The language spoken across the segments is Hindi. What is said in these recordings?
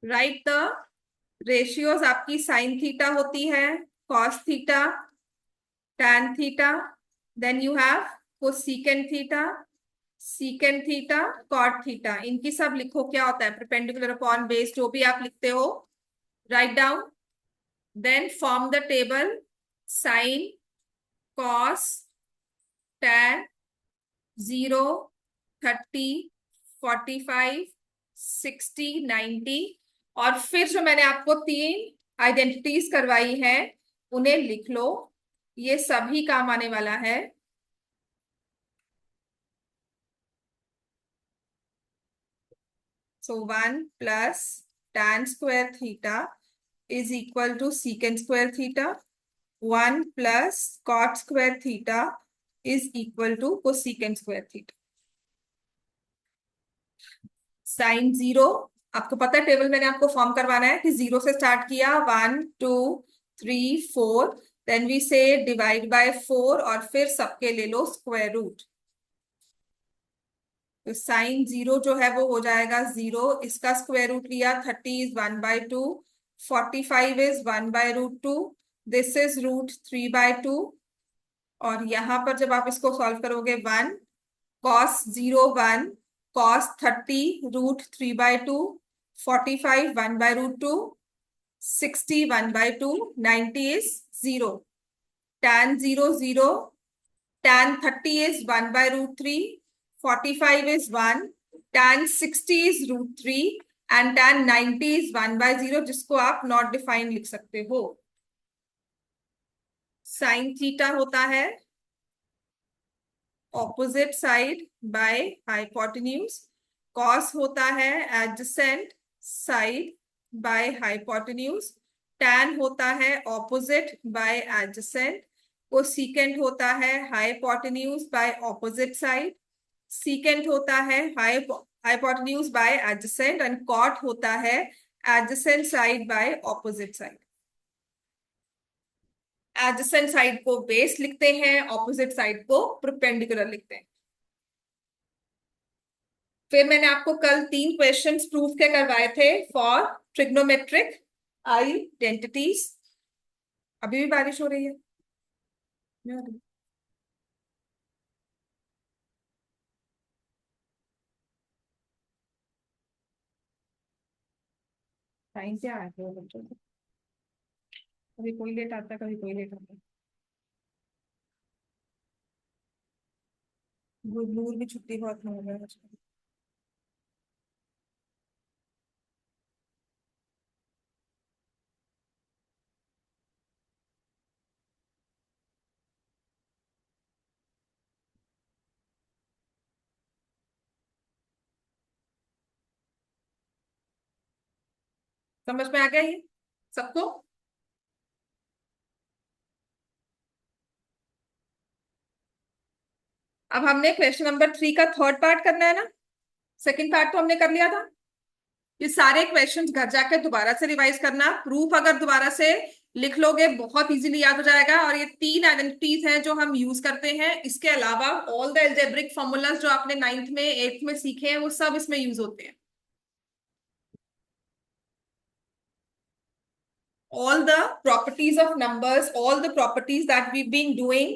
Right the ratios. आपकी साइन थीटा होती है, cos theta, tan theta, then you have cosecant theta, secant theta, cot theta. इनकी सब लिखो क्या होता है, परपेंडिकुलर अपॉन बेस, जो भी आप लिखते हो write down. Then form the table sine, cos, tan, 0, 30, 45, 60, 90। और फिर जो मैंने आपको तीन आइडेंटिटीज करवाई है उन्हें लिख लो, ये सभी काम आने वाला है। So 1 + tan square theta is equal to secant square theta, 1 + cot square theta is equal to cosecant square theta. Sine 0, आपको पता है टेबल मैंने आपको फॉर्म करवाना है कि 0 से स्टार्ट किया, 1 2 3 4, देन वी से डिवाइड बाय 4 और फिर सबके ले लो स्क्वायर रूट। तो साइन 0 जो है वो हो जाएगा 0, इसका स्क्वायर रूट लिया, 30 इज 1/2, 45 इज 1/√2, दिस इज √3/2। और यहां पर जब आप इसको सॉल्व करोगे 1 cos 0 1, cos 30 √3/2, 45 1/√2, 60 1/2, 90 is 0, tan 0 0, tan 30 is 1/√3, 45 is 1, tan 60 is √3 and tan 90 is 1/0, जिसको आप नॉट डिफाइन लिख सकते हो। साइन थीटा होता है opposite side by hypotenuse, cos होता है adjacent side by hypotenuse, tan होता है ऑपोजिट बाय एडजेसेंट, कोसेकेंट होता है hypotenuse by opposite side, secant होता है hypotenuse by adjacent and cot होता है adjacent side by opposite side. Adjacent side को बेस लिखते हैं, ऑपोजिट साइड को परपेंडिकुलर लिखते हैं। फिर मैंने आपको कल 3 क्वेश्चंस प्रूफ के करवाए थे फॉर ट्रिग्नोमेट्रिक आइडेंटिटीज। अभी भी बारिश हो रही है? टाइम क्या है बच्चों को, कभी कोई लेट आता है कभी कोई लेट आता है। नूर भी छुट्टी बहुत हो गया आजकल। समझ में आ गया ये सबको? अब हमने क्वेश्चन नंबर 3 का थर्ड पार्ट करना है ना, सेकंड पार्ट तो हमने कर लिया था। ये सारे क्वेश्चंस घर जाके दोबारा से रिवाइज करना, प्रूफ अगर दोबारा से लिख लोगे बहुत इजीली याद हो जाएगा। और ये 3 आइडेंटिटीज हैं जो हम यूज करते हैं, इसके अलावा ऑल द एल्जेब्रिक फॉर्मूलाज जो आपने 9th में 8th में सीखे हैं वो सब इसमें यूज होते हैं। all the properties of numbers, all the properties that we've been doing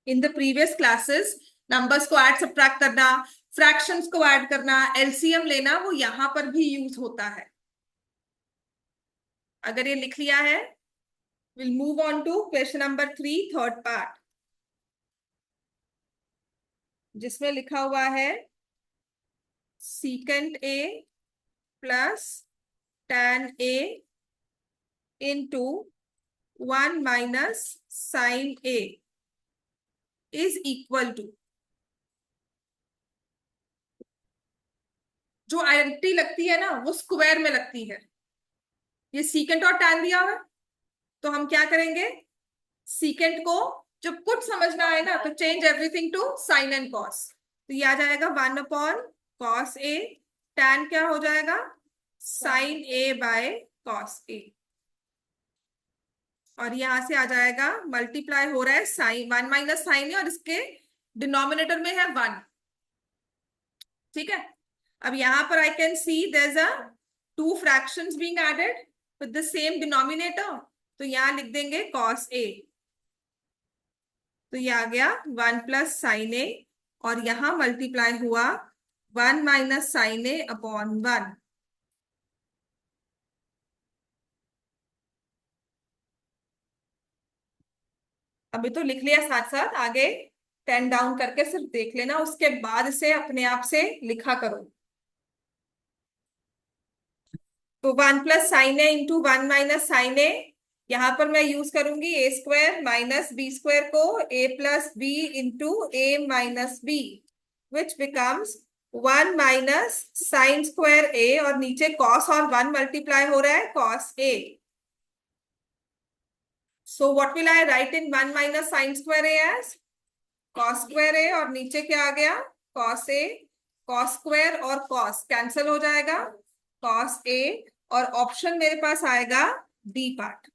in the previous classes, numbers को ऐड सब्ट्रैक्ट करना, फ्रैक्शंस को ऐड करना, एलसीएम लेना, वो यहां पर भी यूज होता है। अगर ये लिख लिया है, we'll move on to question number 3 third part, जिसमें लिखा हुआ है secant a plus tan a into 1 minus sin a is equal to, जो आइडेंटिटी लगती है ना वो स्क्वायर में लगती है। ये सीकेंट और टैन दिया हुआ है, तो हम क्या करेंगे, सीकेंट को जब कुछ समझना है ना तो change everything to sine and cos. तो ये आ जाएगा 1/cos a, टैन क्या हो जाएगा, sine a by cos a। और यहां से आ जाएगा, मल्टीप्लाई हो रहा है साइन 1 माइनस साइन है और इसके डिनोमिनेटर में है 1। ठीक है, अब यहां पर I can see there is a two fractions being added with the same denominator, तो यहां लिख देंगे cos a, तो ये आ गया 1 + sin a, और यहां मल्टीप्लाई हुआ 1 - sin a/1। अभी तो लिख लिया, साथ साथ आगे पेन डाउन करके सिर्फ देख लेना, उसके बाद इसे अपने आप से लिखा करो। तो 1 + sin a × 1 - sin a, यहां पर मैं यूज करूंगी a² - b² को a + b × a - b, which becomes 1 - sin²a, और नीचे cos और 1 मल्टीप्लाई हो रहा है cos a। So what will I write in 1 - sin²a as cos²a, और नीचे क्या आ गया cos a, cos² और cos कैंसिल हो जाएगा cos a, और ऑप्शन मेरे पास आएगा डी पार्ट।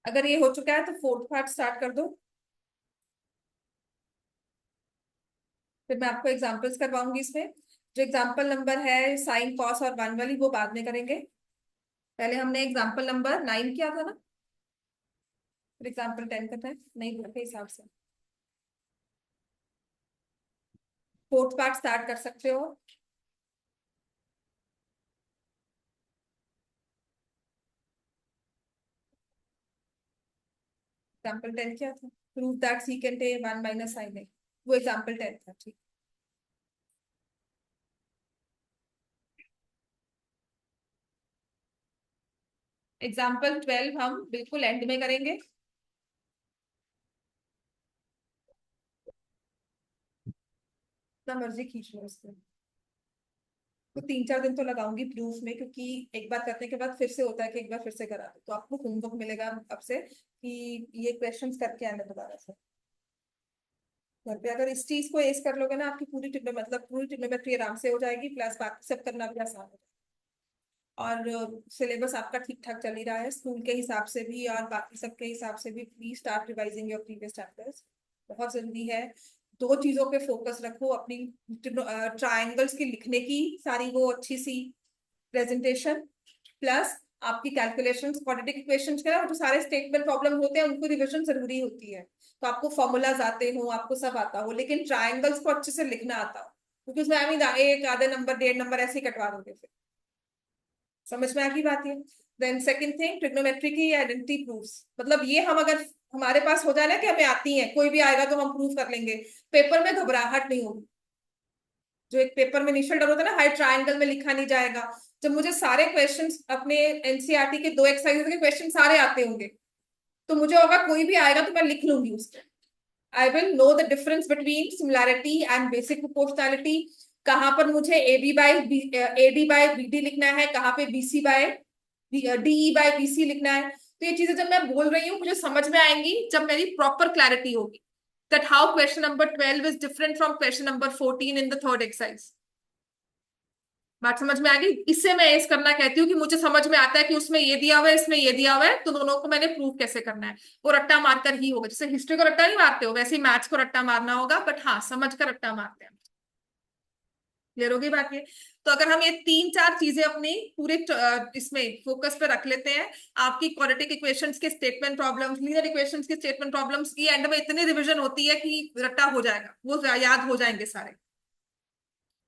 अगर ये हो चुका है तो फोर्थ पार्ट स्टार्ट कर दो, फिर मैं आपको एग्जांपल्स करवाऊंगी इसमें। जो एग्जांपल नंबर है साइन कॉस और 1 वाली, वो बाद में करेंगे। पहले हमने एग्जांपल नंबर 9 किया था ना, फिर एग्जांपल 10 करना है, नहीं के हिसाब से। फोर्थ पार्ट स्टार्ट कर सकते हो। एग्जांपल 10 क्या था? Prove that secant A 1 - sin a, वो एग्जांपल 10 था, ठीक। एग्जाम्पल 12 हम बिल्कुल एंड में करेंगे। जितना मर्जी खींच लो उसको, तो 3-4 दिन तो लगाऊंगी प्रूफ में, क्योंकि एक बार करने के बाद फिर से होता है कि एक बार फिर से करा दो, तो आपको होमवर्क मिलेगा अब से कि ये क्वेश्चंस करके आने दोबारा से घर पे। अगर इस चीज को एस कर लोगे ना, आपकी पूरी मतलब पूरी ट्रिग्नोमेट्री आराम से हो जाएगी, प्लस बाकी सब करना भी आसान हो जाएगा। और सिलेबस आपका ठीक ठाक चल ही रहा है स्कूल के हिसाब से भी और बाकी सब के हिसाब से भी। Please start revising your previous chapters, बहुत जरूरी है। दो चीजों पे फोकस रखो अपनी, ट्रायंगल्स की लिखने की सारी वो अच्छी सी प्रेजेंटेशन, प्लस आपकी कैलकुलेशंस, क्वाड्रेटिक इक्वेशंस के ना जो सारे स्टेटमेंट प्रॉब्लम होते हैं उनको रिवीजन जरूरी होती है। तो आपको फॉर्मूलाज आते हो, आपको सब आता हो, लेकिन ट्रायंगल्स को अच्छे से लिखना आता हो, क्योंकि उसमें एक आधे नंबर 1.5 नंबर ऐसे ही कटवा दोगे फिर। समझ में आ गई बात? ये देन सेकंड थिंग, ट्रिग्नोमेट्री की आइडेंटिटी प्रूफ्स, मतलब ये हम अगर हमारे पास हो जाए ना कि हमें आती है, कोई भी आएगा तो हम प्रूफ कर लेंगे, पेपर में घबराहट नहीं होगी। जो एक पेपर में इनिशियल डर होता है ना, हाई ट्रायंगल में लिखा नहीं जाएगा, जब मुझे सारे क्वेश्चंस अपने एनसीईआरटी के 2 एक्सरसाइज के क्वेश्चन सारे आते होंगे, तो मुझे होगा कोई भी आएगा तो मैं लिख लूंगी उसको। I will know the difference between similarity and basic proportionality, कहां पर मुझे AD/BD लिखना है, कहां पे DE/BC लिखना है। तो ये चीजें जब मैं बोल रही हूँ मुझे समझ में आएंगी जब मेरी प्रॉपर क्लैरिटी होगी that how question number 12 is different from question number 14 in the third exercise। बात समझ में आ गई? इससे मैं ऐसे करना कहती हूँ कि मुझे समझ में आता है कि उसमें ये दिया हुआ है, इसमें ये दिया हुआ है, तो दोनों को मैंने प्रूव कैसे करना है। वो रट्टा मारकर ही होगा, जैसे हिस्ट्री को रट्टा नहीं मारते हो वैसे ही मैथ्स को रट्टा मारना होगा, बट हाँ समझ कर रट्टा मारते हैं। क्लियर होगी बात ये? तो अगर हम ये 3-4 चीजें अपनी पूरे इसमें फोकस पे रख लेते हैं, आपकी क्वाड्रेटिक इक्वेशंस के स्टेटमेंट प्रॉब्लम्स, लीनियर इक्वेशंस के स्टेटमेंट प्रॉब्लम्स की एंड में इतनी रिवीजन होती है कि रट्टा हो जाएगा, वो याद हो जाएंगे सारे।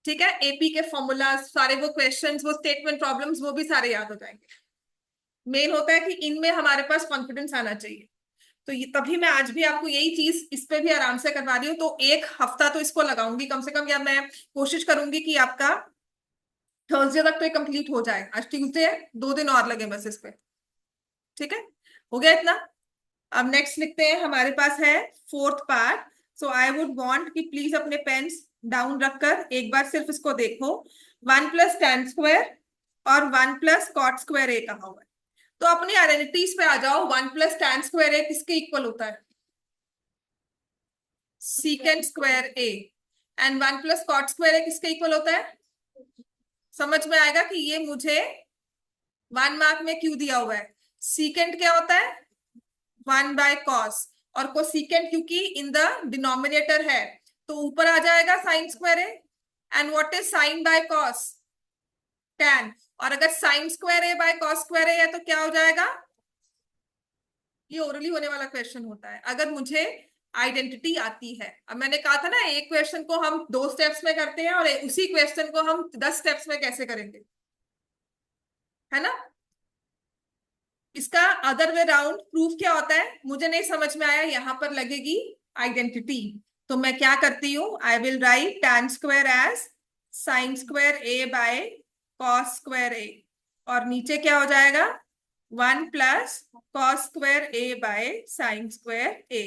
ठीक है, एपी के फॉर्मूला सारे, वो क्वेश्चंस, वो स्टेटमेंट प्रॉब्लम्स, वो भी सारे याद हो जाएंगे। मेन होता है कि इनमें हमारे पास कॉन्फिडेंस आना चाहिए। तो ये तभी मैं आज भी आपको यही चीज इस पे भी आराम से करवा रही हूँ। तो एक हफ्ता तो इसको लगाऊंगी कम से कम, या मैं कोशिश करूंगी कि आपका थर्सडे तक तो ये कंप्लीट हो जाए। आज ट्यूसडे है, 2 दिन और लगे बस इस पे। ठीक है, हो गया इतना। अब नेक्स्ट लिखते हैं, हमारे पास है fourth part. So I would want कि प्लीज अपने पेन्स डाउन रखकर एक बार सिर्फ इसको देखो। 1 + tan² और 1 + cot² A कहा हुआ है। तो अपनी आइडेंटिटीज पे आ जाओ। 1 + tan² A किसके इक्वल होता है? sec²A। एंड 1 + cot² A किसके इक्वल होता है? समझ में आएगा कि ये मुझे 1 मार्क में क्यों दिया हुआ है। सीकेंट क्या होता है? 1/cos। और कोसिकेंट क्योंकि इन द डिनोमिनेटर है, तो ऊपर आ जाएगा sin²A। And what is sin/cos? tan। और अगर sin²A/cos² है तो क्या हो जाएगा? ये ओरली होने वाला क्वेश्चन होता है अगर मुझे आइडेंटिटी आती है। अब मैंने कहा था ना, एक क्वेश्चन को हम 2 स्टेप्स में करते हैं और उसी क्वेश्चन को हम 10 स्टेप्स में कैसे करेंगे, है ना। इसका अदर वे राउंड प्रूफ क्या होता है? मुझे नहीं समझ में आया, यहां पर लगेगी आइडेंटिटी। तो मैं क्या करती हूँ, I will write tan² as sin²A/cos²A। और नीचे क्या हो जाएगा? 1 + cos²A/sin²A।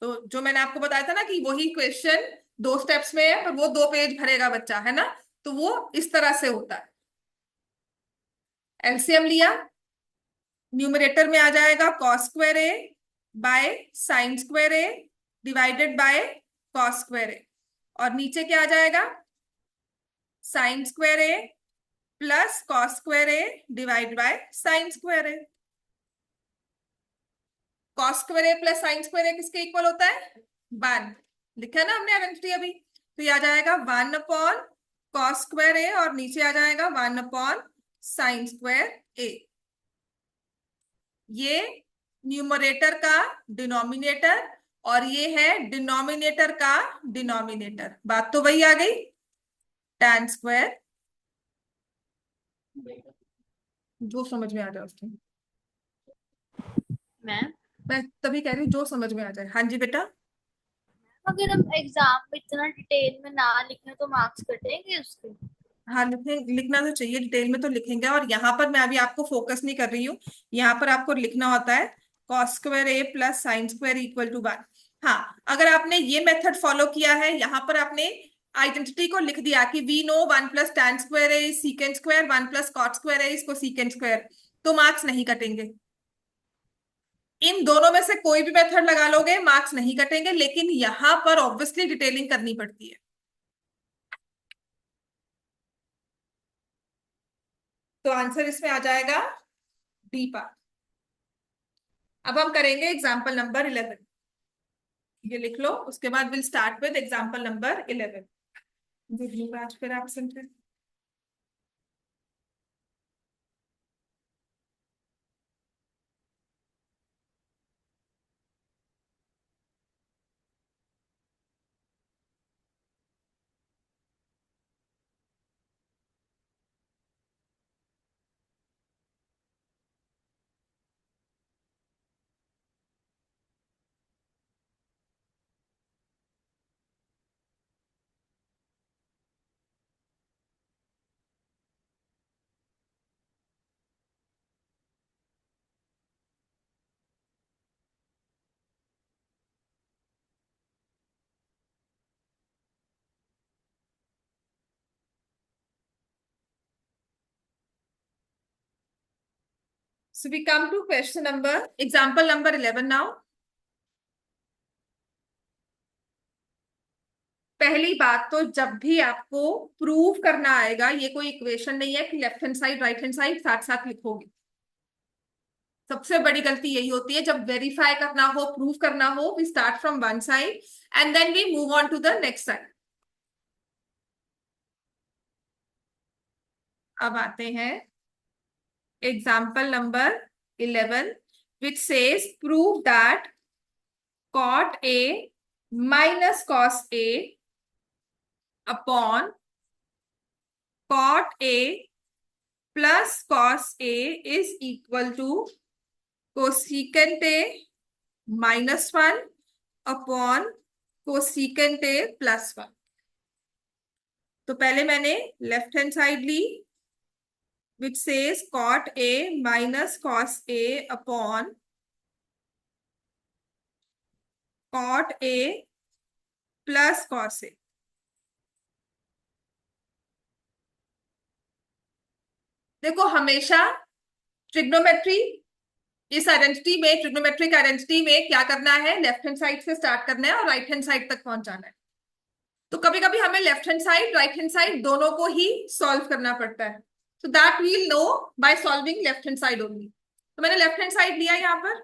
तो जो मैंने आपको बताया था ना कि वही क्वेश्चन 2 स्टेप्स में है, पर वो 2 पेज भरेगा बच्चा, है ना। तो वो इस तरह से होता है। एलसीएम लिया, न्यूमरेटर में आ जाएगा cos²A/sin²A डिवाइडेड बाय cos²A। और नीचे क्या आ जाएगा? sin²A + cos²A divide by sin²A। cos²A + sin²A किसके इक्वल होता है? 1। लिखा है ना हमने आइडेंटिटी अभी। तो ये आ जाएगा 1/cos²A और नीचे आ जाएगा 1/sin²A। ये न्यूमरेटर का डिनोमिनेटर और ये है डिनोमिनेटर का डिनोमिनेटर। बात तो वही आ गई, tan²। जो समझ में आ जाए उसकी, मैम, मैं तभी कह रही हूँ जो समझ में आ जाए। हाँ जी बेटा। अगर हम एग्जाम में इतना डिटेल में ना लिखें तो मार्क्स कटेंगे उसके? हाँ, लिखना तो चाहिए, डिटेल में तो लिखेंगे। और यहाँ पर मैं अभी आपको फोकस नहीं कर रही हूँ, यहाँ पर आपको लिखना होता है cos²A + sin² = 1। हाँ, अगर आपने ये मेथड फॉलो किया है, यहाँ पर आपने आइडेंटिटी को लिख दिया कि we know 1 + tan² A is sec², 1 + cot² A is cosec², तो मार्क्स नहीं कटेंगे। इन दोनों में से कोई भी मेथड लगा लोगे, मार्क्स नहीं कटेंगे, लेकिन यहां पर ऑब्वियसली डिटेलिंग करनी पड़ती है। तो आंसर इसमें आ जाएगा डी पार्ट। अब हम करेंगे एग्जाम्पल नंबर 11। ये लिख लो, उसके बाद will start with example number 11। Good, आज फिर एब्सेंट है। So we come to question number, example number 11 now. पहली बात तो जब भी आपको प्रूव करना आएगा, ये कोई इक्वेशन नहीं है कि left hand side right hand side साथ साथ लिखोगे। सबसे बड़ी गलती यही होती है, जब वेरीफाई करना हो, प्रूव करना हो, we start from one side and then we move on to the next side. अब आते हैं example number 11 which says prove that cot A minus cos A upon cot A plus cos A is equal to cosecant A -1 upon cosecant ए +1। तो पहले मैंने लेफ्ट हैंड साइड ली which says cot a minus cos a upon cot a plus cos a। देखो हमेशा ट्रिग्नोमेट्री, इस आइडेंटिटी में, ट्रिग्नोमेट्रिक आइडेंटिटी में क्या करना है, लेफ्ट हैंड साइड से स्टार्ट करना है और राइट हैंड साइड तक पहुंच जाना है। तो कभी कभी हमें left hand side right hand side दोनों को ही सॉल्व करना पड़ता है। तो that will know by solving left hand side only. तो मैंने लेफ्ट हैंड साइड लिया यहाँ पर,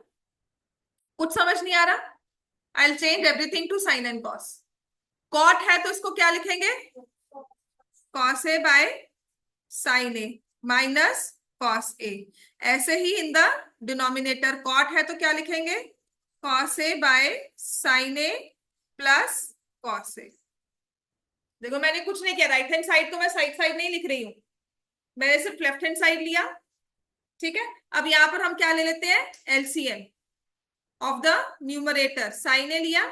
कुछ समझ नहीं आ रहा, I will change everything to sine and cos. Cot है तो इसको क्या लिखेंगे, cos a by sine a minus cos a. ऐसे ही इन द डिनोमिनेटर कॉट है तो क्या लिखेंगे, cos a by sine a plus cos a. देखो मैंने कुछ नहीं किया, राइट हैंड साइड को मैं साइड साइड नहीं लिख रही हूं, मैंने सिर्फ लेफ्ट हैंड साइड लिया। ठीक है, अब यहां पर हम क्या ले लेते हैं, LCM of the numerator. Sine a लिया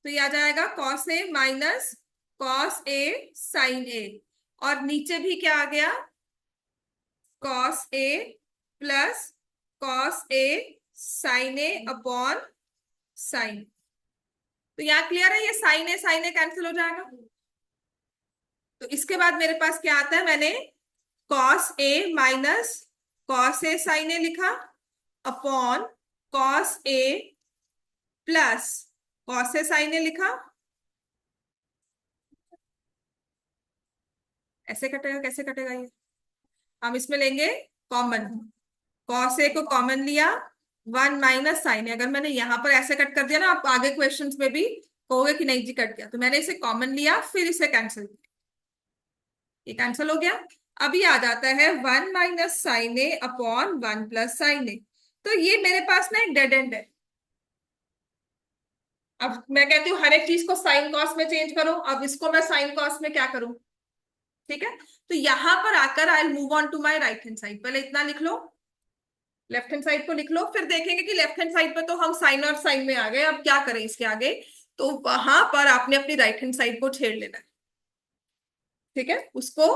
तो ये आ जाएगा cos a minus cos a sine a, और नीचे भी क्या आ गया, cos a plus cos a sine a upon sine. तो यहाँ क्लियर है, ये साइन ए कैंसिल हो जाएगा। तो इसके बाद मेरे पास क्या आता है, मैंने cos a minus cos a sine ए लिखा upon cos a plus cos a sine ए लिखा। ऐसे कटेगा, कैसे कटेगा ये, हम इसमें लेंगे कॉमन, कॉस ए को कॉमन लिया, 1 माइनस साइन ए। अगर मैंने यहां पर ऐसे कट कर दिया ना, आप आगे क्वेश्चंस में भी कहोगे कि नहीं जी कट गया, तो मैंने इसे कॉमन लिया फिर इसे कैंसिल किया, ये कैंसिल हो गया। अभी आ जाता है 1 minus sine a upon 1 plus sine ए। तो ये मेरे पास ना एक डेड एंड है। अब मैं कहती हूँ हर एक चीज को साइन कॉस में चेंज करो, अब इसको मैं साइन कॉस में क्या करूं, ठीक है। तो यहां पर आकर I move on to my right hand side, पहले इतना लिख लो, लेफ्ट हैंड साइड को लिख लो, फिर देखेंगे कि लेफ्ट हैंड साइड पे तो हम साइन और साइन में आ गए, अब क्या करें इसके आगे। तो वहां पर आपने अपनी राइट हैंड साइड को छेड़ लेना है, ठीक है, उसको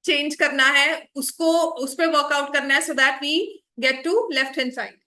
चेंज करना है, उसको उस पर वर्कआउट करना है, so that we get to left hand side.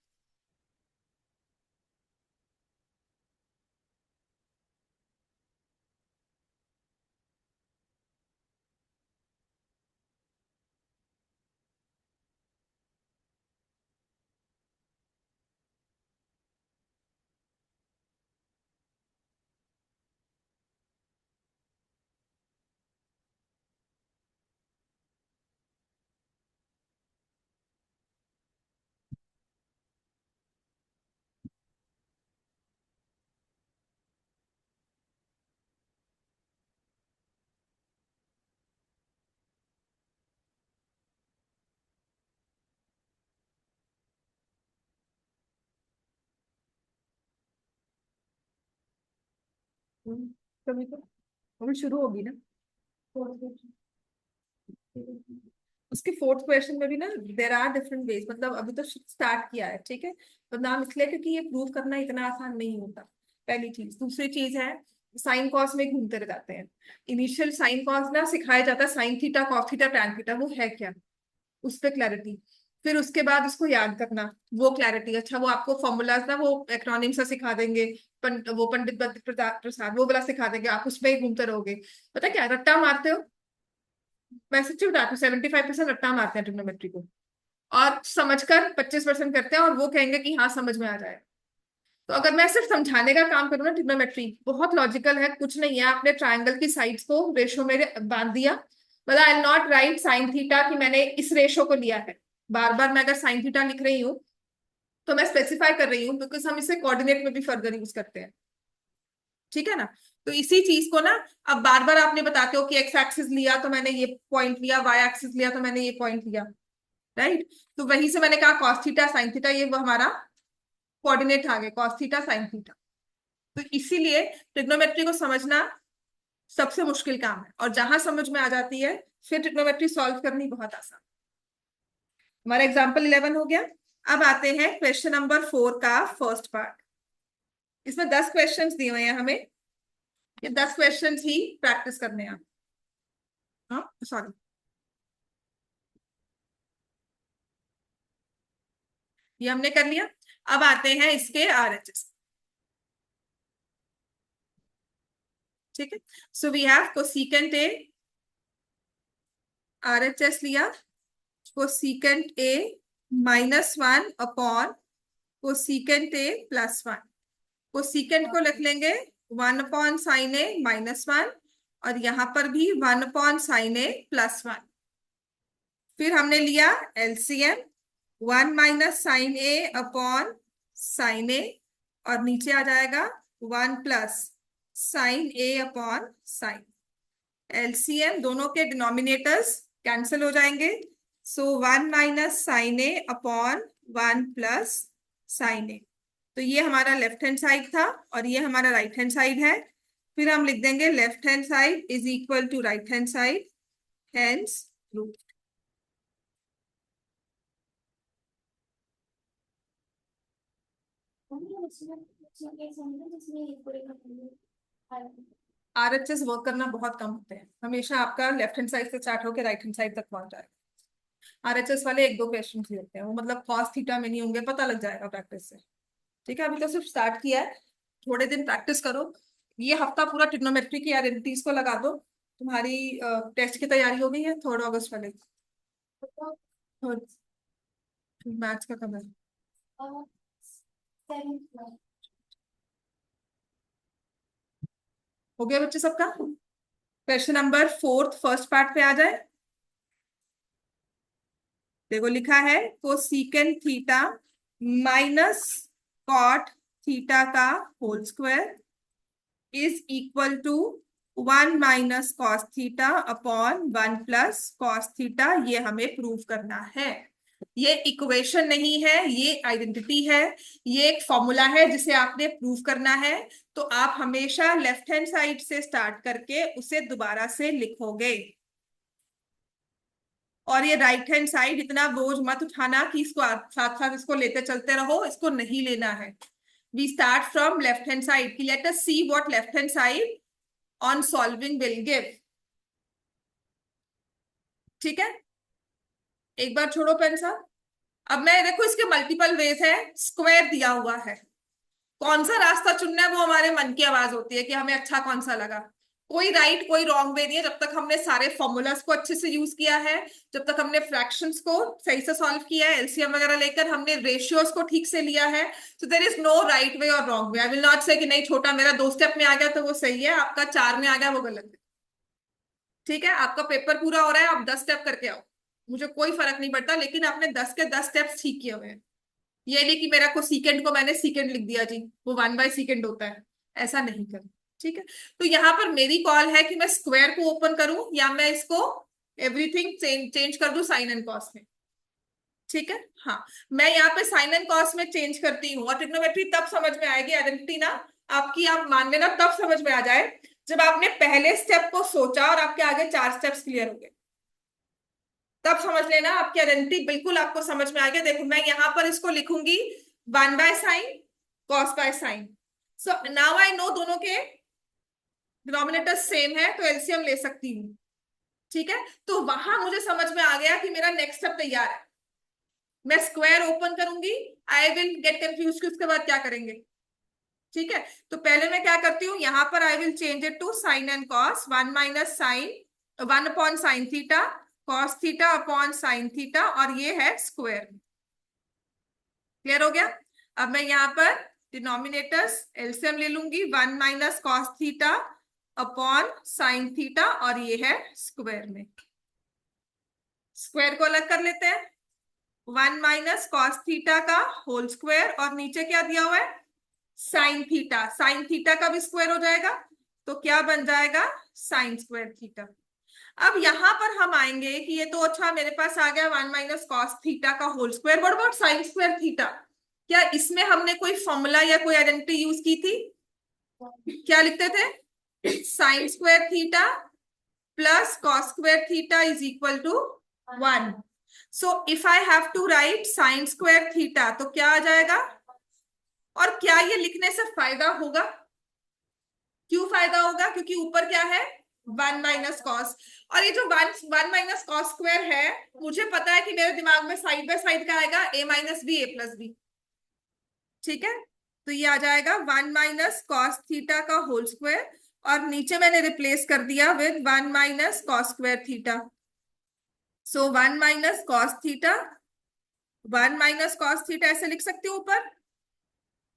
कभी तो अभी शुरू होगी ना, उसके फोर्थ क्वेश्चन में भी ना देर आर डिफरेंट वेज, मतलब अभी तो स्टार्ट किया है, ठीक है। तो नाम इसलिए क्योंकि ये प्रूव करना इतना आसान नहीं होता, पहली चीज। दूसरी चीज है साइन कॉस में घूमते रह जाते हैं। इनिशियल साइन कॉस ना सिखाया जाता है sign theta cos theta tan theta, वो है क्या, उस पर क्लैरिटी, फिर उसके बाद उसको याद करना, वो क्लैरिटी। अच्छा वो आपको फॉर्मूलाज ना वो एक्रोनिम से सिखा देंगे, वो पंडित प्रसाद वो वाला सिखा देंगे, आप उसमें ही घूमते रहोगे। पता क्या रट्टा मारते हो, मैं सच्ची बताती हूँ 75% रट्टा मारते हैं ट्रिग्नोमेट्री को, और समझकर 25% करते हैं, और वो कहेंगे कि हाँ समझ में आ जाए। तो अगर मैं सिर्फ समझाने का काम करूँ ना, ट्रिग्नोमेट्री बहुत लॉजिकल है, कुछ नहीं है, आपने ट्राइंगल की साइड्स को रेशो में बांध दिया, मतलब आई नॉट राइट साइन थीटा कि मैंने इस रेशो को लिया है, बार बार मैं अगर साइन थीटा लिख रही हूँ तो मैं स्पेसिफाई कर रही हूँ, बिकॉज हम इसे कोऑर्डिनेट में भी फर्दर यूज करते हैं, ठीक है ना। तो इसी चीज को ना अब बार बार आपने बताते हो कि एक्स एक्सिस लिया तो मैंने ये पॉइंट लिया, वाई एक्सिस लिया तो मैंने ये पॉइंट लिया, राइट। तो वहीं से मैंने कहा कॉस थीटा साइन थीटा, ये वो हमारा कोऑर्डिनेट आ गया, कॉस थीटा साइन थीटा। तो इसीलिए ट्रिग्नोमेट्री को समझना सबसे मुश्किल काम है, और जहां समझ में आ जाती है फिर ट्रिग्नोमेट्री सॉल्व करनी बहुत आसान। हमारा एग्जाम्पल 11 हो गया। अब आते हैं क्वेश्चन नंबर 4 का फर्स्ट पार्ट। इसमें 10 क्वेश्चंस दिए हुए हैं हमें, ये 10 क्वेश्चंस ही प्रैक्टिस करने हैं। हाँ सॉरी, ये हमने कर लिया। अब आते हैं इसके आरएचएस। ठीक है, so we have cosecant A, RHS लिया, कोसेकेंट ए -1 अपॉन कोसेकेंट ए +1। कोसेकेंट को लिख लेंगे 1 अपॉन साइन ए -1, और यहां पर भी 1 अपॉन साइन ए +1। फिर हमने लिया LCM, 1 minus sine a upon sign a, और नीचे आ जाएगा 1 plus sine a upon sign. LCM, दोनों के डिनोमिनेटर्स कैंसिल हो जाएंगे, सो 1 minus sine a upon 1 plus sine ए। तो ये हमारा लेफ्ट हैंड साइड था और ये हमारा राइट हैंड साइड है। फिर हम लिख देंगे left hand side is equal to right hand side, hence proved. RHS work करना बहुत कम होते हैं, हमेशा आपका लेफ्ट हैंड साइड से स्टार्ट होकर राइट हैंड साइड तक पहुंच जाएगा। आरएचएस वाले 1-2 क्वेश्चन ही होते हैं, वो मतलब कॉस थीटा में नहीं होंगे, पता लग जाएगा प्रैक्टिस से। ठीक है, अभी तो सिर्फ स्टार्ट किया है, थोड़े दिन प्रैक्टिस करो। ये हफ्ता पूरा ट्रिग्नोमेट्री की आइडेंटिटीज को लगा दो, तुम्हारी टेस्ट की तैयारी हो गई है 3 अगस्त वाले। मैथ्स का कब है? हो गया बच्चे सबका? क्वेश्चन नंबर 4 फर्स्ट पार्ट पे आ जाए। देखो लिखा है cosecant theta minus cot theta का whole square is equal to 1 minus cos theta upon 1 plus cos theta. ये हमें प्रूव करना है। ये इक्वेशन नहीं है, ये आइडेंटिटी है, ये एक फॉर्मूला है जिसे आपने प्रूव करना है। तो आप हमेशा लेफ्ट हैंड साइड से स्टार्ट करके उसे दोबारा से लिखोगे, और ये राइट हैंड साइड इतना बोझ मत उठाना कि इसको साथ साथ इसको लेते चलते रहो, इसको नहीं लेना है। We start from left hand side की, let us see what left hand side on solving will give. ठीक है, एक बार छोड़ो पेन साहब। अब मैं देखो इसके मल्टीपल वेज है, स्क्वायर दिया हुआ है, कौन सा रास्ता चुनना है वो हमारे मन की आवाज होती है कि हमें अच्छा कौन सा लगा। कोई राइट कोई रॉन्ग वे नहीं है, जब तक हमने सारे फॉर्मूलाज को अच्छे से यूज किया है, जब तक हमने फ्रैक्शंस को सही से सॉल्व किया है, एलसीएम वगैरह लेकर हमने रेशियोज को ठीक से लिया है, so there is no right way और wrong way. I will not say कि नहीं छोटा मेरा 2 स्टेप में आ गया तो वो सही है, आपका 4 में आ गया वो गलत है। ठीक है, आपका पेपर पूरा हो रहा है, आप 10 स्टेप करके आओ, मुझे कोई फर्क नहीं पड़ता, लेकिन आपने 10 के 10 स्टेप्स ठीक किए हुए हैं। ये नहीं कि मेरा को सीकेंड को मैंने सीकेंड लिख दिया जी, वो 1/सेकेंड होता है, ऐसा नहीं करें। ठीक है, तो यहाँ पर मेरी कॉल है कि मैं स्क्वायर को ओपन करूं या मैं इसको एवरीथिंग चेंज कर दूं साइन एंड कॉस में। ठीक है, हाँ, मैं यहाँ पे साइन एंड कॉस में चेंज करती हूँ, और ट्रिग्नोमेट्री तब समझ में आएगी, आइडेंटिटी ना आपकी, आप मान लेना तब समझ में आ जाए जब आपने पहले स्टेप को सोचा और आपके आगे 4 स्टेप्स क्लियर हो गए, तब समझ लेना आपकी आइडेंटिटी बिल्कुल आपको समझ में आ गया। देखो मैं यहां पर इसको लिखूंगी 1/साइन cos by sine. So now I know दोनों के डिनोमिनेटर सेम है तो एलसीएम ले सकती हूँ। ठीक है, तो वहां मुझे समझ में आ गया कि मेरा नेक्स्ट स्टेप तैयार है। मैं स्क्वायर ओपन करूंगी, आई विल गेट कंफ्यूज कि उसके बाद क्या करेंगे। ठीक है, तो पहले मैं क्या करती हूँ, यहां पर I will change it to sine and cos, 1 minus sine 1 upon sine theta cos theta upon sine theta, और ये है स्क्वायर। क्लियर हो गया? अब मैं यहाँ पर डिनोमिनेटर्स एलसीएम ले लूंगी, 1 minus cos theta upon sine theta, और ये है स्क्वायर में। स्क्वायर को अलग कर लेते हैं, 1 माइनस कॉस थीटा का होल स्क्वायर, और नीचे क्या दिया हुआ है साइन थीटा का भी स्क्वायर हो जाएगा, तो क्या बन जाएगा साइन स्क्वायर थीटा। अब यहां पर हम आएंगे कि ये तो अच्छा मेरे पास आ गया 1 माइनस कॉस थीटा का whole square, what about sine square theta? क्या इसमें हमने कोई फॉर्मूला या कोई आइडेंटिटी यूज की थी? क्या लिखते थे? Sine square theta plus cos square theta is equal to 1। So if I have to write sine square theta तो क्या आ जाएगा? और क्या ये लिखने से फायदा होगा? क्यों फायदा होगा? क्योंकि ऊपर क्या है? 1 - cos। और ये जो 1 - cos स्क्वायर है, मुझे पता है कि मेरे दिमाग में साइड बाय साइड का आएगा a - b a+b। ठीक है, तो ये आ जाएगा 1 - cos थीटा का होल स्क्वायर, और नीचे मैंने रिप्लेस कर दिया with 1 - cos square theta. So 1 - cos theta, 1 - cos theta ऐसे लिख सकते हो ऊपर,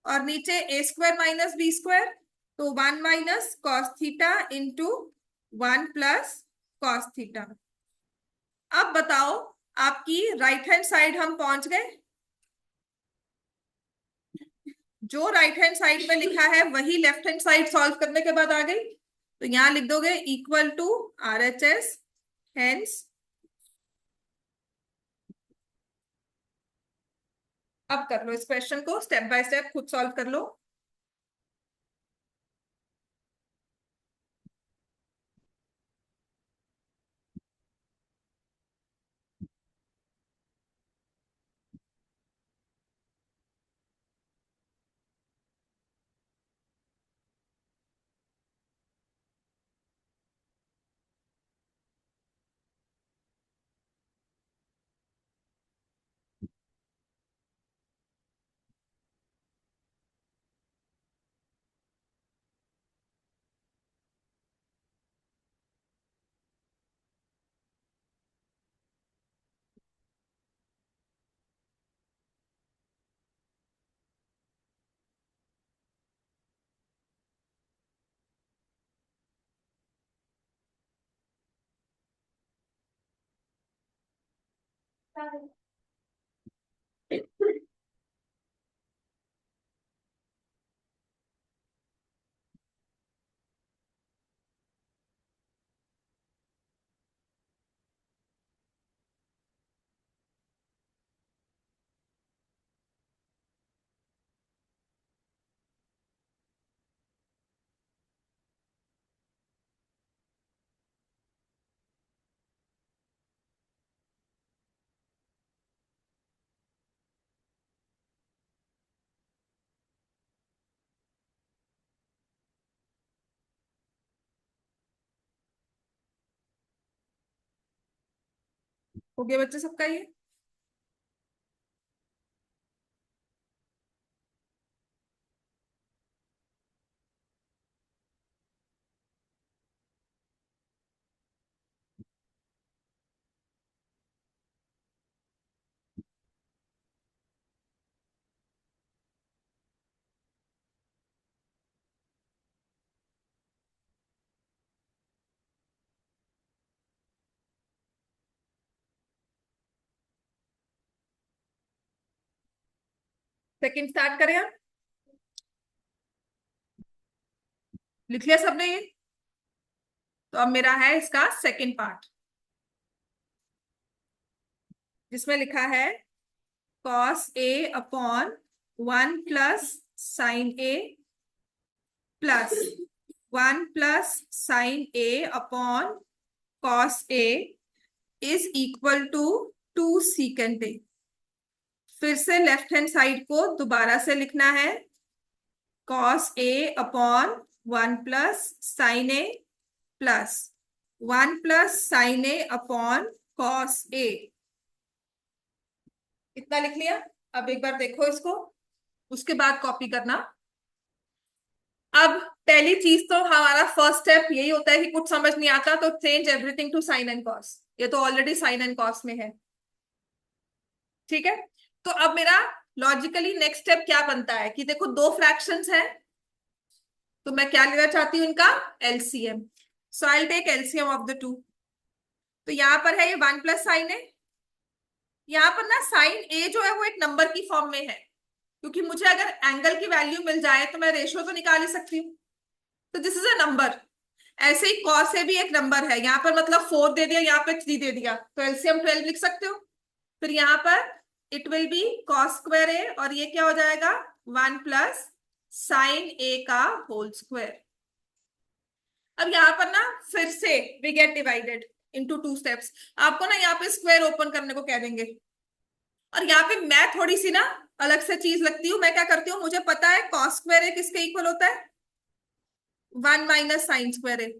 और नीचे a² - b²। तो 1 - cos theta into 1 + cos theta. अब बताओ, आपकी राइट हैंड साइड हम पहुंच गए। जो राइट हैंड साइड में लिखा है वही लेफ्ट हैंड साइड सॉल्व करने के बाद आ गई। तो यहां लिख दोगे इक्वल टू RHS। हेंस अब कर लो इस क्वेश्चन को स्टेप बाय स्टेप, खुद सॉल्व कर लो। हो गया बच्चे सबका ये? सेकंड स्टार्ट करें हम? लिख लिया सबने ये? तो अब मेरा है इसका सेकंड पार्ट, जिसमें लिखा है cos A/1 + sin A plus 1 + sin A/cos A is equal to 2 sec⁡A। फिर से लेफ्ट हैंड साइड को दोबारा से लिखना है cos A/1 + sin A plus 1 + sin A/cos A। इतना लिख लिया। अब एक बार देखो इसको, उसके बाद कॉपी करना। अब पहली चीज तो हमारा फर्स्ट स्टेप यही होता है कि कुछ समझ नहीं आता तो change everything to sine and cos. ये तो ऑलरेडी साइन एंड कॉस में है। ठीक है, तो अब मेरा लॉजिकली नेक्स्ट स्टेप क्या बनता है कि देखो दो फ्रैक्शंस हैं, तो मैं क्या लेना चाहती हूँ इनका LCM. So I will take LCM of the two. तो यहां पर है ये 1 + sin A। यहाँ पर ना साइन ए जो है वो एक नंबर की फॉर्म में है, क्योंकि मुझे अगर एंगल की वैल्यू मिल जाए तो मैं रेशियो तो निकाल ही सकती हूँ। तो दिस इज अ नंबर। ऐसे ही कॉस से भी एक नंबर है, यहाँ पर मतलब 4 दे दिया, यहाँ पे 3 दे दिया, तो एलसीएम 12 लिख सकते हो। फिर यहाँ पर इट विल बी cos²A, और ये क्या हो जाएगा 1 + sin A का होल स्क्वायर। अब यहाँ पर ना फिर से we get divided into 2 steps. आपको ना यहाँ पे स्क्वायर ओपन करने को कह देंगे, और यहाँ पे मैं थोड़ी सी ना अलग से चीज लगती हूँ। मैं क्या करती हूँ, मुझे पता है कॉस स्क्वायर है किसके इक्वल होता है, 1 माइनस साइन स्क्वायर है।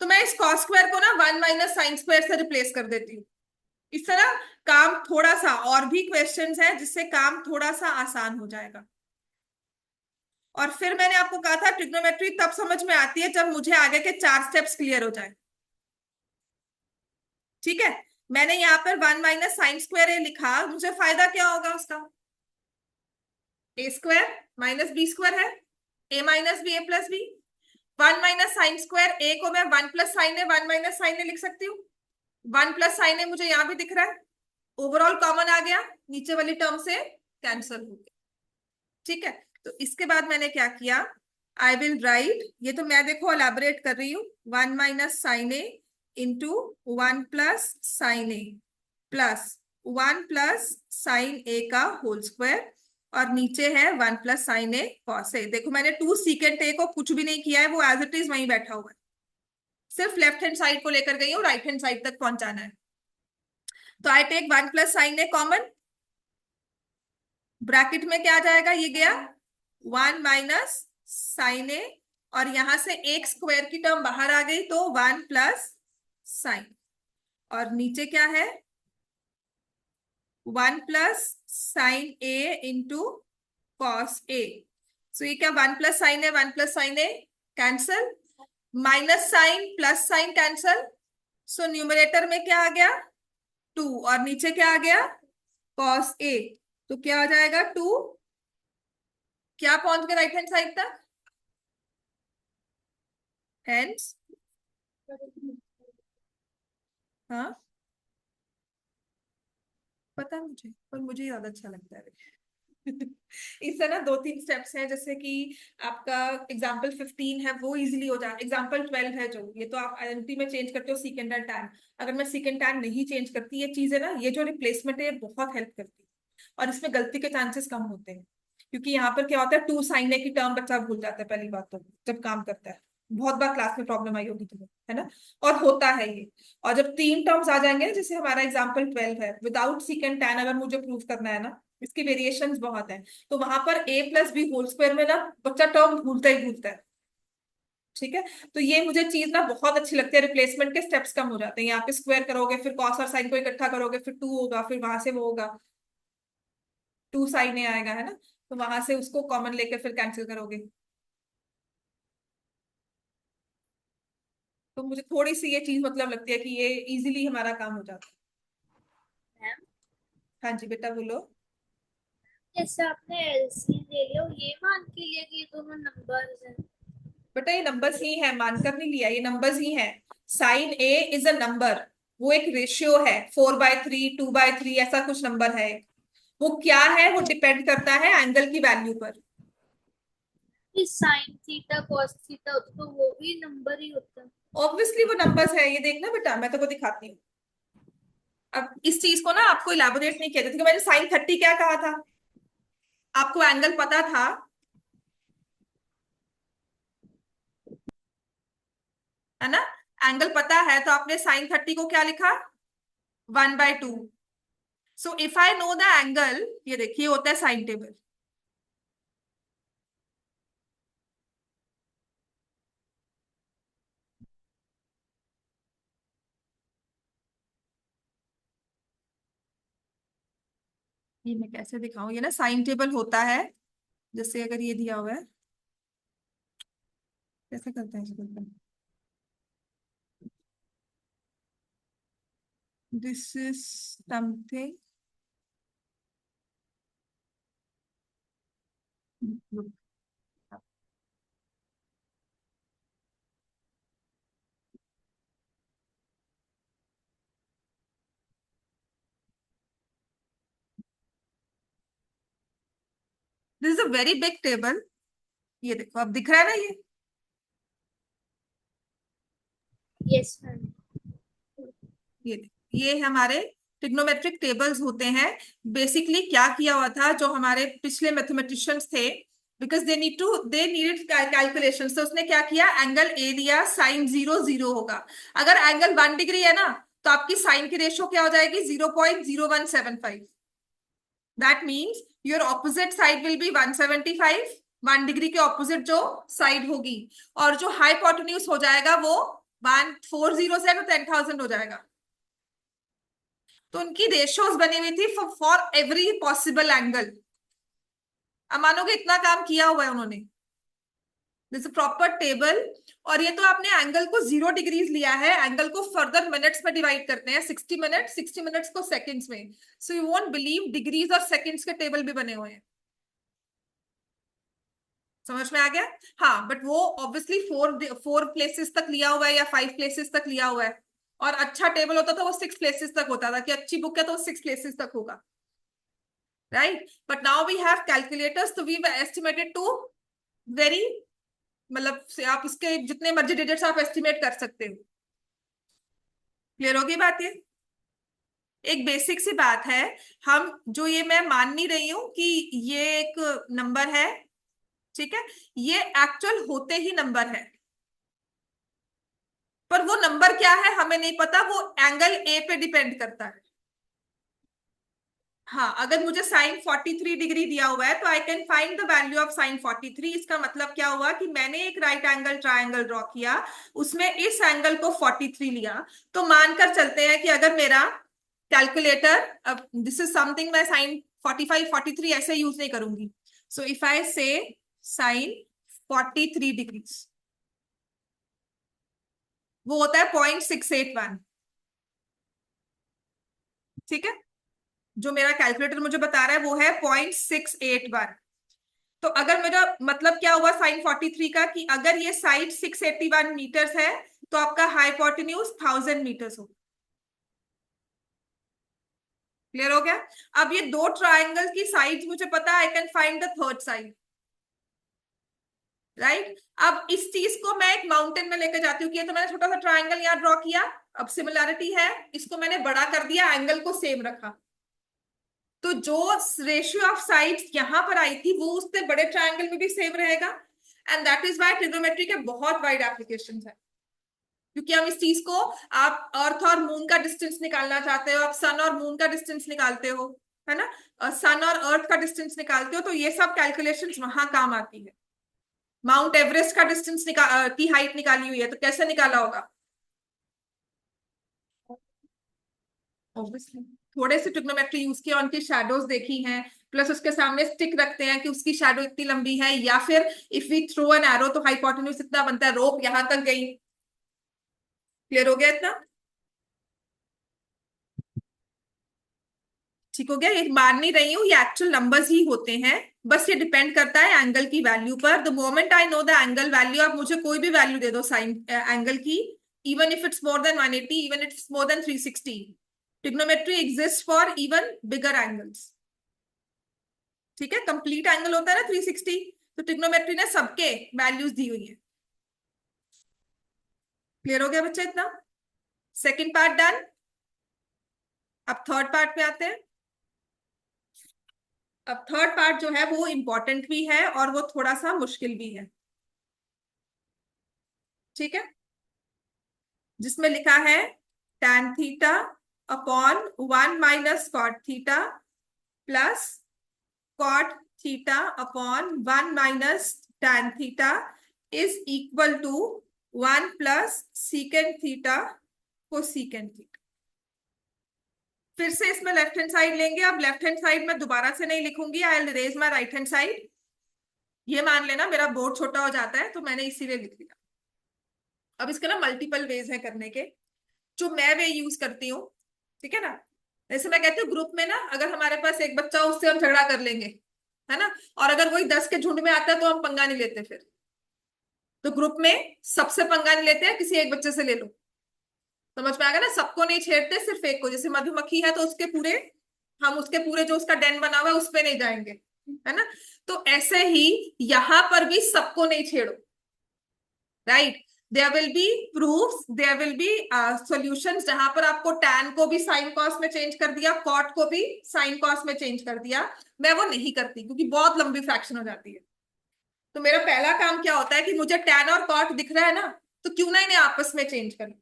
तो मैं इस कॉस स्क्वायर को ना 1 माइनस साइन स्क्वायर से रिप्लेस कर देती हूँ। इस तरह काम थोड़ा सा, और भी क्वेश्चंस हैं जिससे काम थोड़ा सा आसान हो जाएगा। और फिर मैंने आपको कहा था ट्रिग्नोमेट्री तब समझ में आती है जब मुझे आगे के 4 स्टेप्स क्लियर हो जाए। ठीक है, मैंने यहाँ पर 1 माइनस साइन स्क्वायर ए लिखा, मुझे फायदा क्या होगा उसका, a square minus b square है, a minus b a plus b. 1 minus sine square a को मैं 1 plus sine a 1 minus sine a लिख सकती हूँ। 1 प्लस साइन ए मुझे यहाँ भी दिख रहा है, ओवरऑल कॉमन आ गया, नीचे वाली टर्म से कैंसिल हो गया। ठीक है, तो इसके बाद मैंने क्या किया, आई विल राइट, ये तो मैं देखो एलैबोरेट कर रही हूँ, 1 minus sine a into 1 plus sine a plus 1 plus sine ए का होल स्क्वायर, और नीचे है 1 plus sine A cos a. देखो मैंने 2 सीकेंट ए को कुछ भी नहीं किया है, वो एज इट इज वहीं बैठा हुआ है, सिर्फ लेफ्ट हैंड साइड को लेकर गई हूँ, राइट हैंड साइड तक पहुंचाना है। तो I take 1 plus sine A common, bracket में क्या आ जाएगा, ये गया 1 माइनस साइन ए, और यहां से एक स्क्वायर की टर्म बाहर आ गई तो 1 प्लस साइन, और नीचे क्या है 1 plus sine a into cos a. So ये क्या 1 प्लस साइन है, 1 plus sine a cancel, minus sine plus sine cancel, so numerator में क्या आ गया 2, और नीचे क्या आ गया कॉस ए, तो क्या आ जाएगा 2, क्या पहुंच गया राइट हैंड साइड तक, हेंस हाँ पता है मुझे, पर मुझे ज्यादा अच्छा लगता है। इससे ना 2-3 स्टेप्स हैं, जैसे कि आपका एग्जाम्पल 15 है वो इजीली हो जाए, एग्जाम्पल 12 है जो, ये तो आप आइडेंटिटी में चेंज करते हो सेकेंड एंड टैन, अगर मैं सेकेंड टैन नहीं चेंज करती, ये चीज है ना, ये जो रिप्लेसमेंट है ये बहुत हेल्प करती है, और इसमें गलती के चांसेस कम होते हैं। क्योंकि यहाँ पर क्या होता है 2 साइन ए की टर्म बच्चा भूल जाता है, पहली बात तो जब काम करता है, बहुत बार क्लास में प्रॉब्लम आई होगी तुम्हें, है ना, और होता है ये। और जब 3 टर्म्स आ जाएंगे, जैसे हमारा एग्जाम्पल 12 है, विदाउट सीकेंड टैन अगर मुझे प्रूव करना है ना, इसकी वेरिएशंस बहुत है, तो वहां पर ए प्लस बी होल स्क्वायर में ना बच्चा टर्म भूलता ही भूलता है। ठीक है, तो ये मुझे चीज ना बहुत अच्छी लगती है, रिप्लेसमेंट के स्टेप्स कम हो जाते हैं, यहाँ पे स्क्वायर करोगे फिर कॉस और साइन को इकट्ठा करोगे, फिर 2 होगा, फिर वहां से वो होगा 2 साइन ए आएगा, है ना, तो वहां से उसको कॉमन लेके फिर कैंसिल करोगे। तो मुझे थोड़ी सी ये चीज मतलब लगती है कि ये इजीली हमारा काम हो जाता मैम है। हाँ जी बेटा बोलो। जैसे आपने एलसीएम ले लिया, ये मान के लिया कि ये दोनों नंबर्स हैं। बेटा ये नंबर्स ही है, मानकर नहीं लिया, ये नंबर्स ही है। Sine A is a number, वो एक रेशियो है, 4/3 2/3 ऐसा कुछ नंबर है। वो क्या है, वो डिपेंड करता है एंगल की वैल्यू पर। साइन थीटा कॉस थीटा होता तो वो भी नंबर ही होता है। ऑब्वियसली वो नंबर्स है, ये देखना बेटा मैं तो को दिखाती हूँ। अब इस चीज को ना आपको इलेबोरेट नहीं किया था, क्योंकि मैंने साइन 30 क्या कहा था, आपको एंगल पता था, है ना, एंगल पता है, तो आपने साइन 30 को क्या लिखा 1/2। सो if I know the angle, ये देखिए होता है साइन टेबल। ये मैं कैसे दिखाऊं, ये ना साइन टेबल होता है, जैसे अगर ये दिया हुआ है, कैसे करते हैं इसको, this is something, this is a very big table, ये देखो अब दिख रहा है ना यस मैम। ये देखो, ये हमारे ट्रिग्नोमेट्रिक टेबल्स होते हैं। बेसिकली क्या किया हुआ था, जो हमारे पिछले मैथमेटिशियंस थे बिकॉज दे नीडेड कैलकुलेशन। तो उसने क्या किया, एंगल ए लिया, साइन 0 0 होगा। अगर एंगल 1 डिग्री है ना, तो आपकी साइन की रेशियो क्या हो जाएगी, 0.0175। That means your opposite side will be 175, 1 degree के ऑपोजिट जो साइड होगी। और जो हाइपोटेन्यूज हो जाएगा वो 140 से तो 10,000 हो जाएगा। तो उनकी रेशियोज बनी हुई थी फॉर एवरी पॉसिबल एंगल। अब मानोगे इतना काम किया हुआ है उन्होंने, दिस प्रॉपर टेबल। और ये तो आपने एंगल को 0 डिग्रीज लिया है, एंगल को फर्दर मिनट्स में डिवाइड करते हैं, 60 मिनट, 60 मिनट्स को सेकंड्स में। So you won't believe degrees और सेकंड्स के टेबल भी बने हुए हैं। समझ में आ गया? हाँ, बट वो ऑब्वियसली फोर प्लेसेस तक लिया हुआ है या 5 प्लेसेस तक लिया हुआ है। और अच्छा टेबल होता तो वो 6 प्लेसेस तक होता था, कि अच्छी बुक है तो 6 प्लेसेस तक होगा, right? But now we have calculators, तो वी एस्टिमेटेड टू वेरी, मतलब से आप इसके जितने मर्जी डिजिट्स आप एस्टिमेट कर सकते हो। क्लियर होगी बात ये? एक बेसिक सी बात है, हम जो ये मैं मान नहीं रही हूं कि ये एक नंबर है, ठीक है, ये एक्चुअल होते ही नंबर है, पर वो नंबर क्या है हमें नहीं पता, वो एंगल ए पे डिपेंड करता है। हाँ, अगर मुझे साइन 43 डिग्री दिया हुआ है तो I can find the value of sine 43। इसका मतलब क्या हुआ कि मैंने एक राइट एंगल ट्राइंगल ड्रॉ किया, उसमें इस एंगल को 43 लिया। तो मानकर चलते हैं कि अगर मेरा कैलकुलेटर, अब दिस इज समथिंग, मैं साइन 45 43 ऐसे यूज नहीं करूंगी। सो इफ आई से साइन 43 डिग्रीज, वो होता है 0.681, ठीक है? जो मेरा कैलकुलेटर मुझे बता रहा है वो है 0.681। तो अगर मेरा मतलब क्या हुआ साइन 43 का, कि अगर ये साइड 681 मीटर्स है तो आपका हाइपोटेन्यूज 1000 मीटर्स हो। क्लियर हो गया? अब ये दो ट्राइंगल की साइड्स मुझे पता है, I can find the third side, right? अब इस चीज को मैं एक माउंटेन में लेकर जाती हूँ कि ये तो मैंने छोटा सा ट्राइंगल यहाँ ड्रॉ किया, अब सिमिलैरिटी है, इसको मैंने बड़ा कर दिया, एंगल को सेम रखा, तो जो रेशियो ऑफ साइड्स यहां पर आई थी वो उससे बड़े ट्रायंगल में भी सेम रहेगा। And that is why trigonometry के बहुत वाइड एप्लीकेशंस है, क्योंकि हम इस चीज को, आप अर्थ और मून का डिस्टेंस निकालना चाहते हो, आप सन और मून का डिस्टेंस निकालते हो, है ना, सन और अर्थ का डिस्टेंस निकालते हो, तो ये सब कैलकुलेशंस वहां काम आती है। माउंट एवरेस्ट का डिस्टेंस की हाइट निकाली हुई है, तो कैसे निकाला होगा? ऑब्वियसली थोड़े से ट्रिग्नोमेट्री यूज किया, उनकी शैडोज देखी हैं, प्लस उसके सामने स्टिक रखते हैं कि उसकी शैडो इतनी लंबी है, या फिर if we throw an arrow तो हाइपोटेन्यूज इतना बनता है, रोप यहां तक गई। क्लियर हो गया इतना? ठीक हो गया? ये मान नहीं रही हूँ, ये एक्चुअल नंबर्स ही होते हैं, बस ये डिपेंड करता है एंगल की वैल्यू पर। The moment I know the angle value, आप मुझे कोई भी वैल्यू दे दो साइन एंगल की, even if it's more than 180, even it's more than 360, trigonometry exist for even bigger angles. ठीक है, कंप्लीट एंगल होता है ना 360, तो ट्रिग्नोमेट्री ने सबके वैल्यूज दी हुई है। क्लियर हो गया बच्चा इतना? Second part done. अब थर्ड पार्ट पे आते हैं। अब थर्ड पार्ट जो है वो इंपॉर्टेंट भी है और वो थोड़ा सा मुश्किल भी है, ठीक है, जिसमें लिखा है tan theta upon 1 - cot theta plus cot theta upon 1 - tan theta is equal to 1 + secant theta cosecant theta. फिर से इसमें लेफ्ट हैंड साइड लेंगे। अब लेफ्ट हैंड साइड में दोबारा से नहीं लिखूंगी, I will raise my right hand side. ये मान लेना मेरा बोर्ड छोटा हो जाता है तो मैंने इसीलिए लिख लिया। अब इसके ना मल्टीपल वेज है करने के, जो मैं वे यूज करती हूँ, ठीक है ना। जैसे मैं कहती हूँ ग्रुप में ना, अगर हमारे पास एक बच्चा हो, उससे हम झगड़ा कर लेंगे, है ना, और अगर वही 10 के झुंड में आता है तो हम पंगा नहीं लेते फिर। तो ग्रुप में सबसे पंगा नहीं लेते हैं, किसी एक बच्चे से ले लो। समझ में आ गया ना? सबको नहीं छेड़ते, सिर्फ एक को। जैसे मधुमक्खी है तो उसके पूरे, हम उसके पूरे जो उसका डेन बना हुआ है उस पे नहीं जाएंगे, है ना। तो ऐसे ही यहां पर भी सबको नहीं छेड़ो, right. There will be proofs, there will be solutions, जहां पर आपको टैन को भी साइन कॉस में चेंज कर दिया, कॉट को भी साइन कॉस में चेंज कर दिया। मैं वो नहीं करती क्योंकि बहुत लंबी फ्रैक्शन हो जाती है। तो मेरा पहला काम क्या होता है कि मुझे tan और cot दिख रहा है ना, तो क्यों ना इन्हें आपस में चेंज कर।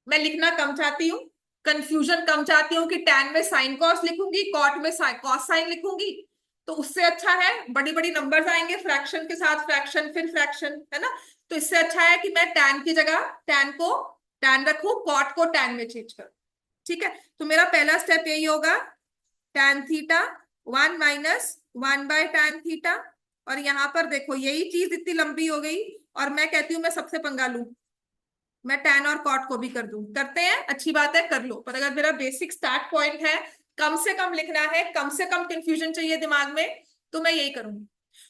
मैं लिखना कम चाहती हूँ, कंफ्यूजन कम चाहती हूँ कि tan में साइन कॉस लिखूंगी, कॉट में कॉस साइन लिखूंगी। तो उससे अच्छा है, बड़ी बड़ी नंबर्स आएंगे फ्रैक्शन के साथ, फ्रैक्शन फिर फ्रैक्शन, है ना। तो इससे अच्छा है कि मैं tan की जगह tan रखूं, कॉट को tan में चेंज करूं। ठीक है, तो मेरा पहला स्टेप यही होगा, tan थीटा 1 - 1/tan थीटा। और यहां पर देखो यही चीज इतनी लंबी हो गई, और मैं कहती हूँ मैं सबसे पंगा लूं, मैं tan और cot को भी कर दूं। करते हैं, अच्छी बात है, कर लो। पर अगर मेरा बेसिक स्टार्ट पॉइंट है, कम से कम लिखना है, कम से कम कंफ्यूजन चाहिए दिमाग में, तो मैं यही करूंगी।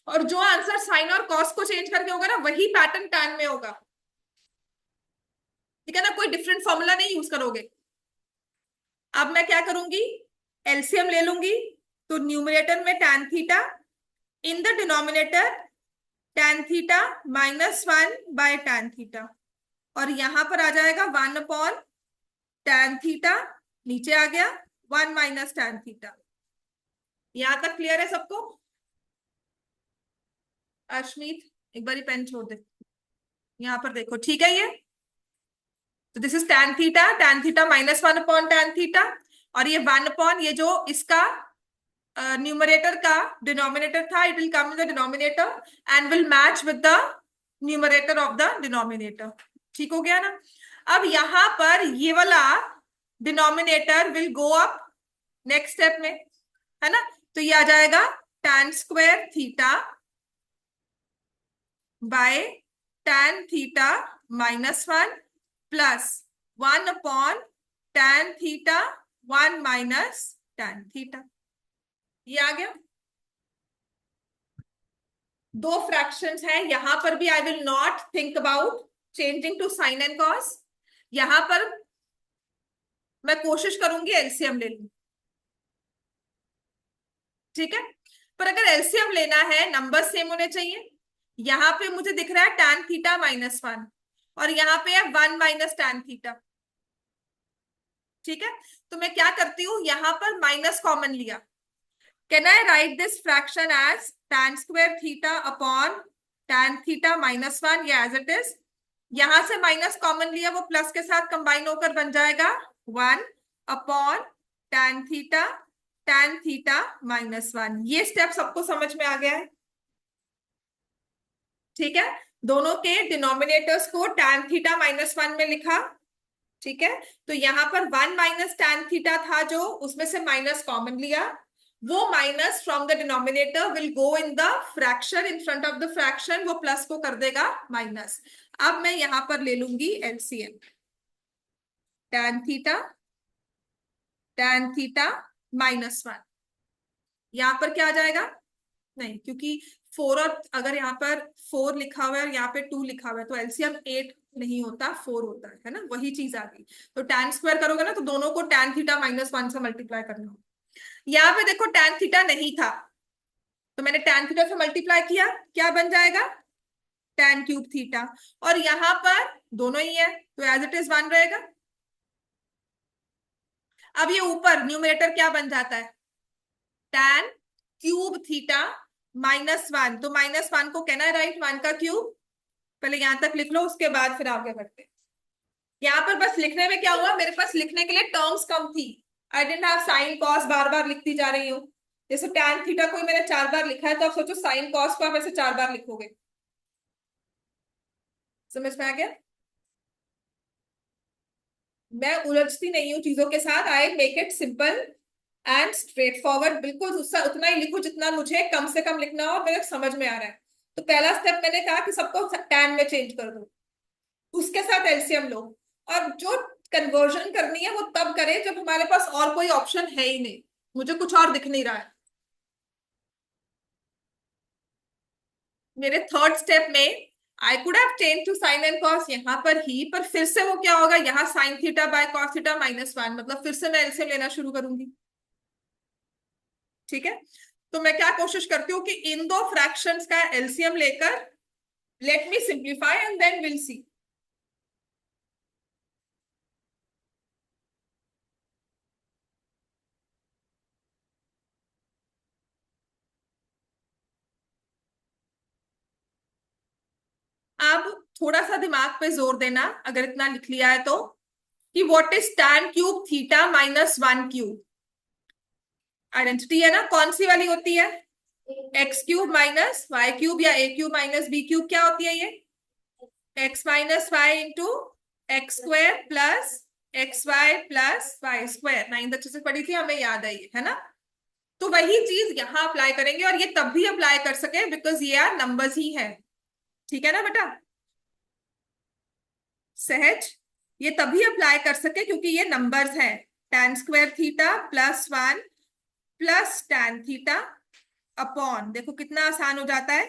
और जो आंसर साइन और कॉस को चेंज करके होगा ना, वही पैटर्न tan में होगा। ठीक है ना, कोई डिफरेंट फॉर्मूला नहीं यूज करोगे। अब मैं क्या करूंगी, एलसीएम ले लूंगी। तो न्यूमरेटर में tan theta, in the denominator tan theta -1/tan theta. और यहां पर आ जाएगा 1/tan थीटा, नीचे आ गया 1 - tan थीटा। यहां तक क्लियर है सबको? अश्मीत, एक बारी पेन छोड़ दे। यहां पर देखो, ठीक है ये। तो this is tan theta -1/tan theta. और ये 1 ये जो इसका न्यूमरेटर का डिनोमिनेटर था, it will come in the denominator and will match with the numerator of the denominator. ठीक हो गया ना। अब यहां पर ये वाला denominator will go up next step में, है ना। तो ये आ जाएगा tan² theta by tan theta -1 plus 1/tan theta 1 - tan theta. ये आ गया। दो फ्रैक्शंस हैं, यहां पर भी I will not think about changing to sine and cos. यहां पर मैं कोशिश करूंगी एलसीएम ले लूं। ठीक है, पर अगर एलसीएम लेना है नंबर सेम होने चाहिए। यहां पे मुझे दिख रहा है tan थीटा -1, और यहां पे है 1 - tan थीटा। ठीक है, तो मैं क्या करती हूं, यहां पर माइनस कॉमन लिया। Can I write this fraction as tan² theta upon tan theta -1, या एज इट इज। यहां से माइनस कॉमन लिया, वो प्लस के साथ कंबाइन होकर बन जाएगा 1/tan थीटा tan थीटा -1। ये स्टेप सबको समझ में आ गया है? ठीक है, दोनों के डिनोमिनेटर्स को tan थीटा -1 में लिखा। ठीक है, तो यहां पर 1 - tan थीटा था, जो उसमें से माइनस कॉमन लिया, वो minus from the denominator will go in the fraction, in front of the fraction, वो प्लस को कर देगा माइनस। अब मैं यहां पर ले लूंगी एलसीएम, tan थीटा -1। यहां पर क्या आ जाएगा, नहीं, क्योंकि 4, और अगर यहाँ पर 4 लिखा हुआ है और यहाँ पे 2 लिखा हुआ है, तो एलसीएम 8 नहीं होता, 4 होता है ना। वही चीज आ गई। तो tan² करोगे ना, तो दोनों को tan थीटा -1 से मल्टीप्लाई करना होगा। यहाँ पे देखो tan थीटा नहीं था, तो मैंने tan थीटा से मल्टीप्लाई किया, क्या बन जाएगा, tan³ थीटा। और यहां पर दोनों ही है, तो एज इट इज 1 रहेगा। अब ये ऊपर न्यूमरेटर क्या बन जाता है, tan³ थीटा -1। तो -1 को कहना है राइट 1 का क्यूब। पहले यहां तक लिख लो, उसके बाद फिर आगे बढ़ते हैं। यहाँ पर बस लिखने में क्या हुआ, मेरे पास लिखने के लिए टर्म्स कम थी। आई डेंट हैव साइन कॉस बार बार लिखती जा रही हूँ। जैसे tan थीटा को मैंने 4 बार लिखा है, तो आप सोचो साइन कॉस को आप ऐसे 4 बार लिखोगे। समझ में आ गया? मैं उलझती नहीं हूँ चीजों के साथ, I make it simple and straight forward. बिल्कुल उतना ही लिखो जितना मुझे कम से कम लिखना हो और मेरे समझ में आ रहा है। तो पहला स्टेप मैंने कहा कि सबको tan में चेंज कर दो, उसके साथ एलसीएम लो। और जो कन्वर्जन करनी है वो तब करें जब हमारे पास और कोई ऑप्शन है ही नहीं, मुझे कुछ और दिख नहीं रहा है। मेरे थर्ड स्टेप में I could have change to sine and cos यहां पर ही, पर फिर से वो क्या होगा, यहाँ sign theta by cos theta -1, मतलब फिर से मैं एलसीएम लेना शुरू करूंगी। ठीक है, तो मैं क्या कोशिश करती हूँ कि इन दो फ्रैक्शंस का एलसीएम लेकर, let me simplify and then will see. अब थोड़ा सा दिमाग पे जोर देना, अगर इतना लिख लिया है तो, कि what is tan cube theta minus 1 cube. Identity है ना, कौन सी वाली होती है? X cube minus y cube, या a cube minus b cube. क्या होती है ये? X minus y into x square plus x y plus y square. 9th अच्छे से पढ़ी थी, हमें याद आई है ना। तो वही चीज यहाँ अप्लाई करेंगे, और ये तब भी अप्लाई कर सके बिकॉज ये यार नंबर्स ही है। ठीक है ना बेटा? सहज, ये तभी अप्लाई कर सके क्योंकि ये नंबर्स है। tan square theta plus 1 plus tan theta upon, देखो कितना आसान हो जाता है,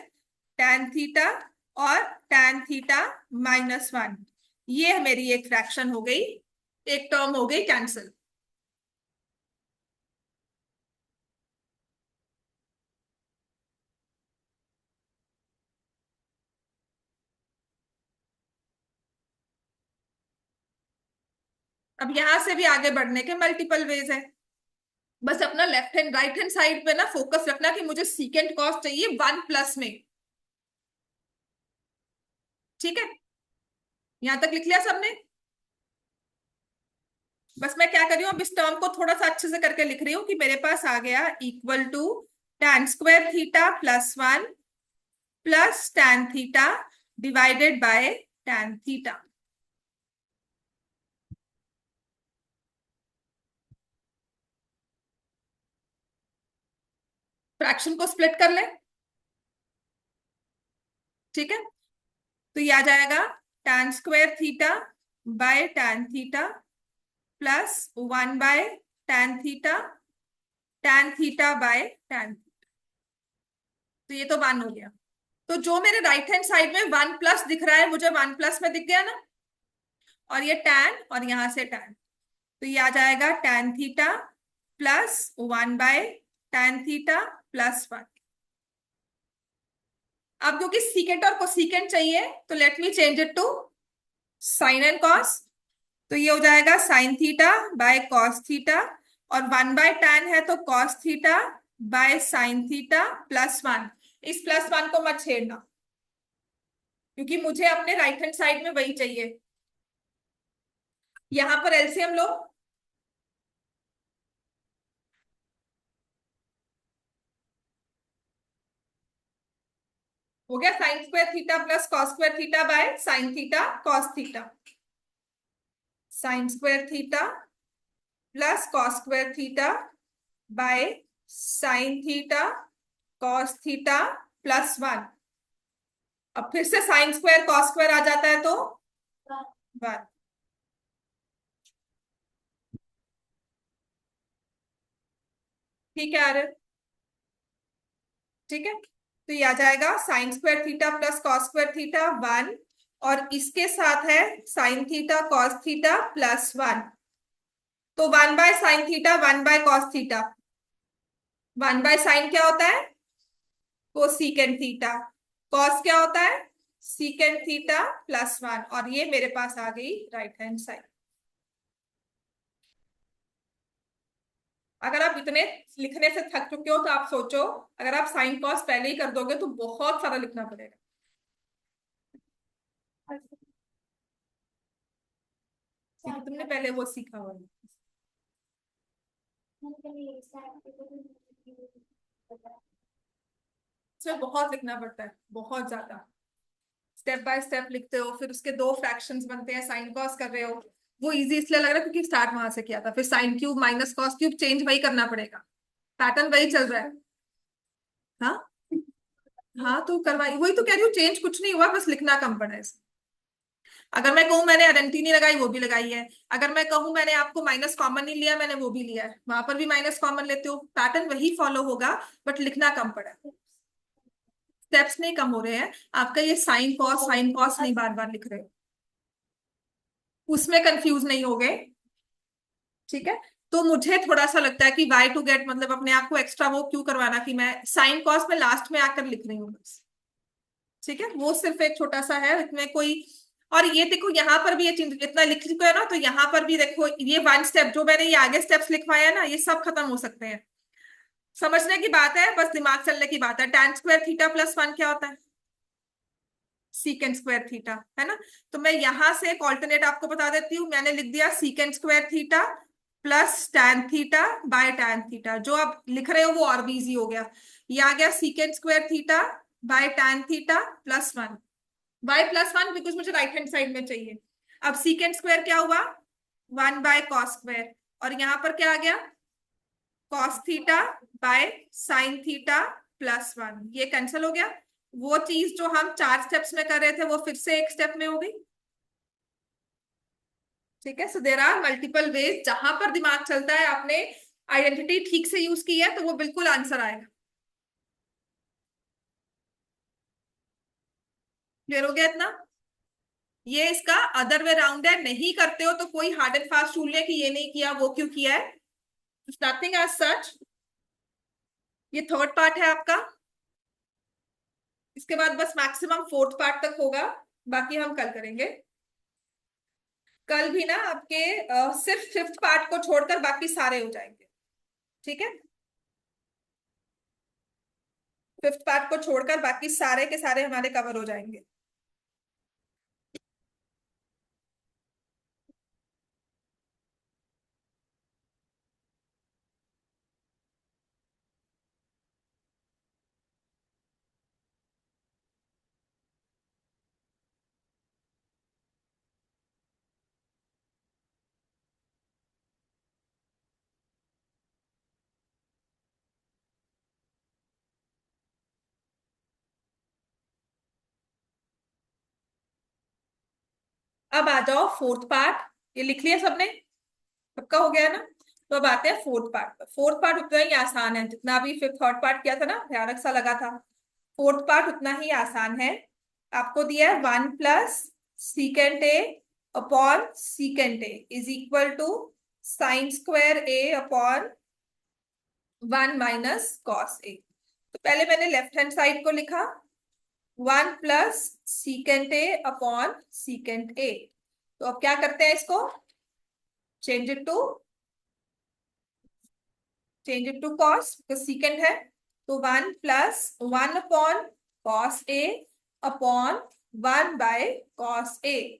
tan थीटा और tan थीटा माइनस 1। ये मेरी एक फ्रैक्शन हो गई, एक टर्म हो गई कैंसिल। अब यहां से भी आगे बढ़ने के मल्टीपल वेज है। बस अपना left hand right hand side पे ना फोकस रखना कि मुझे सीकेंट कॉस चाहिए 1 प्लस में। ठीक है, यहां तक लिख लिया सबने? बस मैं क्या कर रही हूँ, अब इस टर्म को थोड़ा सा अच्छे से करके लिख रही हूँ कि मेरे पास आ गया equal to tan square theta plus 1 plus tan theta divided by tan theta. Fraction को स्प्लिट कर ले। ठीक है, तो ये आ जाएगा tan square theta by tan theta plus 1 by tan theta, tan theta by tan। तो ये तो 1 हो गया। तो जो मेरे राइट हैंड साइड में 1 प्लस दिख रहा है, मुझे 1 प्लस में दिख गया ना, और ये tan और यहां से tan, तो ये आ जाएगा tan theta plus 1 by tan theta plus 1। अब क्योंकि सीकेंट और कोसीकेंट चाहिए तो let me change it to sine and cos. तो ये हो जाएगा sine theta by cos theta, और 1 बाय tan है तो cos theta by sine theta plus 1। इस प्लस 1 को मत छेड़ना क्योंकि मुझे अपने राइट हैंड साइड में वही चाहिए। यहां पर एलसीएम लो। हो गया sign square theta plus cos square theta by sine theta cos theta. Sign square theta plus cos square theta by sine theta cos theta plus 1। अब फिर से साइन स्क्वायर कॉस स्क्वायर आ जाता है तो 1। ठीक है आर्य? ठीक है, तो ये आ जाएगा sign square theta plus cos square theta 1, और इसके साथ है sign theta cos theta plus 1। तो 1 bye sine theta 1 bye cos theta. 1 by sine क्या होता है? Cosecant theta. कॉस क्या होता है? सीकेंट थीटा प्लस 1, और ये मेरे पास आ गई राइट हैंड साइड। अगर आप इतने लिखने से थक चुके हो तो आप सोचो, अगर आप साइन कॉस पहले ही कर दोगे तो बहुत सारा लिखना पड़ेगा। क्योंकि तुमने पहले वो सीखा हुआ है। इसमें बहुत लिखना पड़ता है, बहुत ज्यादा। स्टेप बाय स्टेप लिखते हो, फिर उसके दो फ्रैक्शंस बनते हैं, साइन कॉस कर रहे हो। वो इजी इसलिए लग रहा है क्योंकि स्टार्ट वहां से किया था, फिर sine cube minus cos cube change वही करना पड़ेगा, पैटर्न वही चल रहा है। हाँ हाँ, तो करवाई, वही तो कह रही हूँ, चेंज कुछ नहीं हुआ, बस लिखना कम पड़ा है इसमें। अगर मैं कहूँ मैंने आइडेंटिटी नहीं लगाई, वो भी लगाई है। अगर मैं कहूँ मैंने आपको माइनस कॉमन नहीं लिया, मैंने वो भी लिया है, वहां पर भी माइनस कॉमन लेते हो, पैटर्न वही फॉलो होगा, बट लिखना कम पड़ा है। स्टेप्स नहीं कम हो रहे हैं आपका, ये साइन कॉस नहीं बार बार लिख रहे हो, उसमें कंफ्यूज नहीं हो गए। ठीक है, तो मुझे थोड़ा सा लगता है कि वाई टू गेट, मतलब अपने आप को एक्स्ट्रा वो क्यों करवाना कि मैं साइन कॉस में लास्ट में आकर लिख रही हूँ बस। ठीक है, वो सिर्फ एक छोटा सा है, इसमें कोई। और ये देखो यहाँ पर भी ये चीज इतना लिख चुका है ना, तो यहाँ पर भी देखो ये 1 स्टेप जो मैंने ये आगे स्टेप्स लिखवाया है ना, ये सब खत्म हो सकते हैं। समझने की बात है, बस दिमाग चलने की बात है। tan स्क्वायर थीटा प्लस 1 क्या होता है? सीकेंट स्क्वायर थीटा, है ना। तो मैं यहां से एक ऑल्टरनेट आपको बता देती हूँ, मैंने लिख दिया secant square theta plus tan theta by tan theta. जो आप लिख रहे हो वो और भी इजी हो गया। ये आ गया secant square theta by tan theta +1, by +1 because मुझे राइट हैंड साइड में चाहिए। अब सीकेंट स्क्वायर क्या हुआ, 1/cos स्क्वायर, और यहाँ पर क्या आ गया, cos theta by sine theta +1, ये कैंसिल हो गया। वो चीज जो हम 4 स्टेप्स में कर रहे थे वो फिर से एक स्टेप में हो गई। ठीक है, सो देर आर मल्टीपल वेज, जहां पर दिमाग चलता है, आपने आइडेंटिटी ठीक से यूज की है तो वो बिल्कुल आंसर आएगा। क्लियर हो गया इतना। ये इसका अदर वे राउंड है, नहीं करते हो तो कोई हार्ड एंड फास्ट रूल है कि ये नहीं किया वो क्यों किया है, नथिंग एज सच। ये थर्ड पार्ट है आपका, इसके बाद बस मैक्सिमम फोर्थ पार्ट तक होगा, बाकी हम कल करेंगे। कल भी ना आपके सिर्फ फिफ्थ पार्ट को छोड़कर बाकी सारे हो जाएंगे। ठीक है, फिफ्थ पार्ट को छोड़कर बाकी सारे के सारे हमारे कवर हो जाएंगे। अब आ जाओ फोर्थ पार्ट, ये लिख लिया सबने, सबका हो गया ना। तो अब आते हैं फोर्थ पार्ट पर। फोर्थ पार्ट उतना ही आसान है जितना अभी फिफ्थ थर्ड पार्ट किया था ना, भयानक सा लगा था। फोर्थ पार्ट उतना ही आसान है। आपको दिया है 1 + secant A upon secant A is equal to sin²a/1 - cos a। तो पहले मैंने लेफ्ट हैंड साइड को लिखा 1 + secant A upon secant A. तो अब क्या करते हैं इसको, change it to cos, secant है। तो 1 + 1 cos a/1/cos a।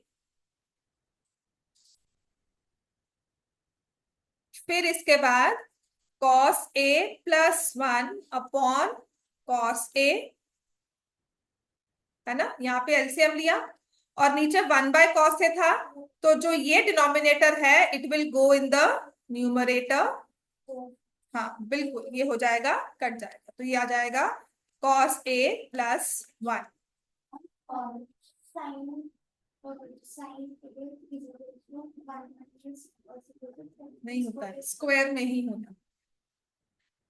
फिर इसके बाद cos a + 1/cos a, है ना, यहाँ पे एलसीएम लिया, और नीचे 1/cos a था, तो जो ये डिनोमिनेटर है it will go in the numerator. हाँ बिल्कुल, ये हो जाएगा, कट जाएगा, तो ये आ जाएगा cos a + 1। और साइन और साइन नहीं होता है, स्क्वायर में ही होना।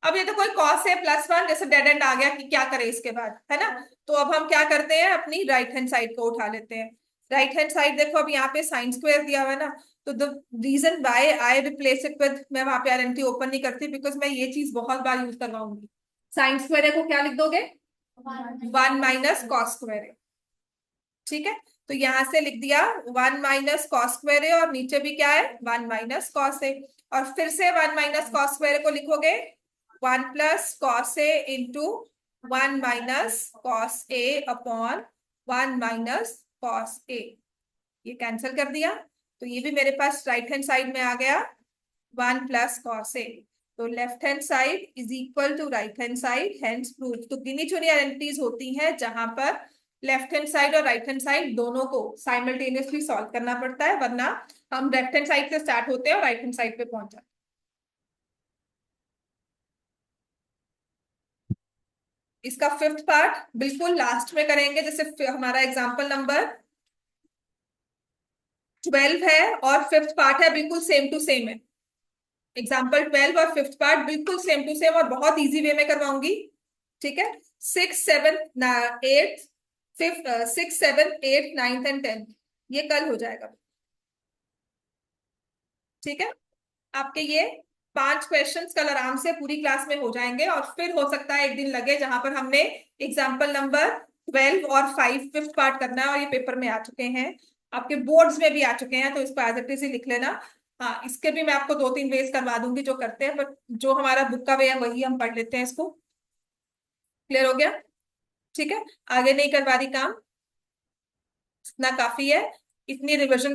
अब ये तो कोई cos a +1 जैसे डेड एंड आ गया कि क्या करें इसके बाद, है ना। तो अब हम क्या करते हैं, अपनी राइट हैंड साइड को उठा लेते हैं। राइट हैंड साइड देखो, अब यहाँ पे साइन स्क्वायर दिया हुआ है ना, तो the reason why I replace it with, मैं वहां पे आइडेंटिटी ओपन नहीं करती बिकॉज मैं ये चीज बहुत बार यूज करवाऊंगी। साइन स्क्वायर को क्या लिख दोगे, 1 - cos²। ठीक है, तो यहां से लिख दिया 1 - cos², और नीचे भी क्या है 1 - cos a, और फिर से 1 - cos² को लिखोगे 1 + cos a into 1 - cos a/1 - cos a। ये कैंसिल कर दिया, तो ये भी मेरे पास राइट हैंड साइड में आ गया 1 + cos a। तो left hand side is equal to right hand side, hence prove. तो गिनी चुनी आइडेंटिटीज होती हैं जहां पर लेफ्ट हैंड साइड और राइट हैंड साइड दोनों को साइमल्टेनियसली सॉल्व करना पड़ता है, वरना हम लेफ्ट हैंड साइड से स्टार्ट होते हैं और राइट हैंड साइड पे पहुंच जाते हैं। इसका फिफ्थ पार्ट बिल्कुल लास्ट में करेंगे, जैसे हमारा एग्जाम्पल नंबर 12 है और फिफ्थ पार्ट है, बिल्कुल सेम टू सेम है। एग्जाम्पल 12 और फिफ्थ पार्ट बिल्कुल सेम टू सेम, और बहुत इजी वे में करवाऊंगी। ठीक है, 6, 7, 8, 6, 7, 8, 9 एंड 10 ये कल हो जाएगा। ठीक है, आपके ये 5 क्वेश्चंस कल आराम से पूरी क्लास में हो जाएंगे, और फिर हो सकता है एक दिन लगे जहां पर हमने एग्जाम्पल नंबर 12 और 5 फिफ्थ पार्ट करना है, और ये पेपर में आ चुके हैं, आपके बोर्ड्स में भी आ चुके हैं, तो इसको एज इट इज ही लिख लेना। हाँ, इसके भी मैं आपको 2-3 वेज करवा दूंगी जो करते हैं, बट जो हमारा बुक का वे है वही हम पढ़ लेते हैं इसको। क्लियर हो गया, ठीक है, आगे नहीं करवा रही काम। इतना काफी है, इतनी रिविजन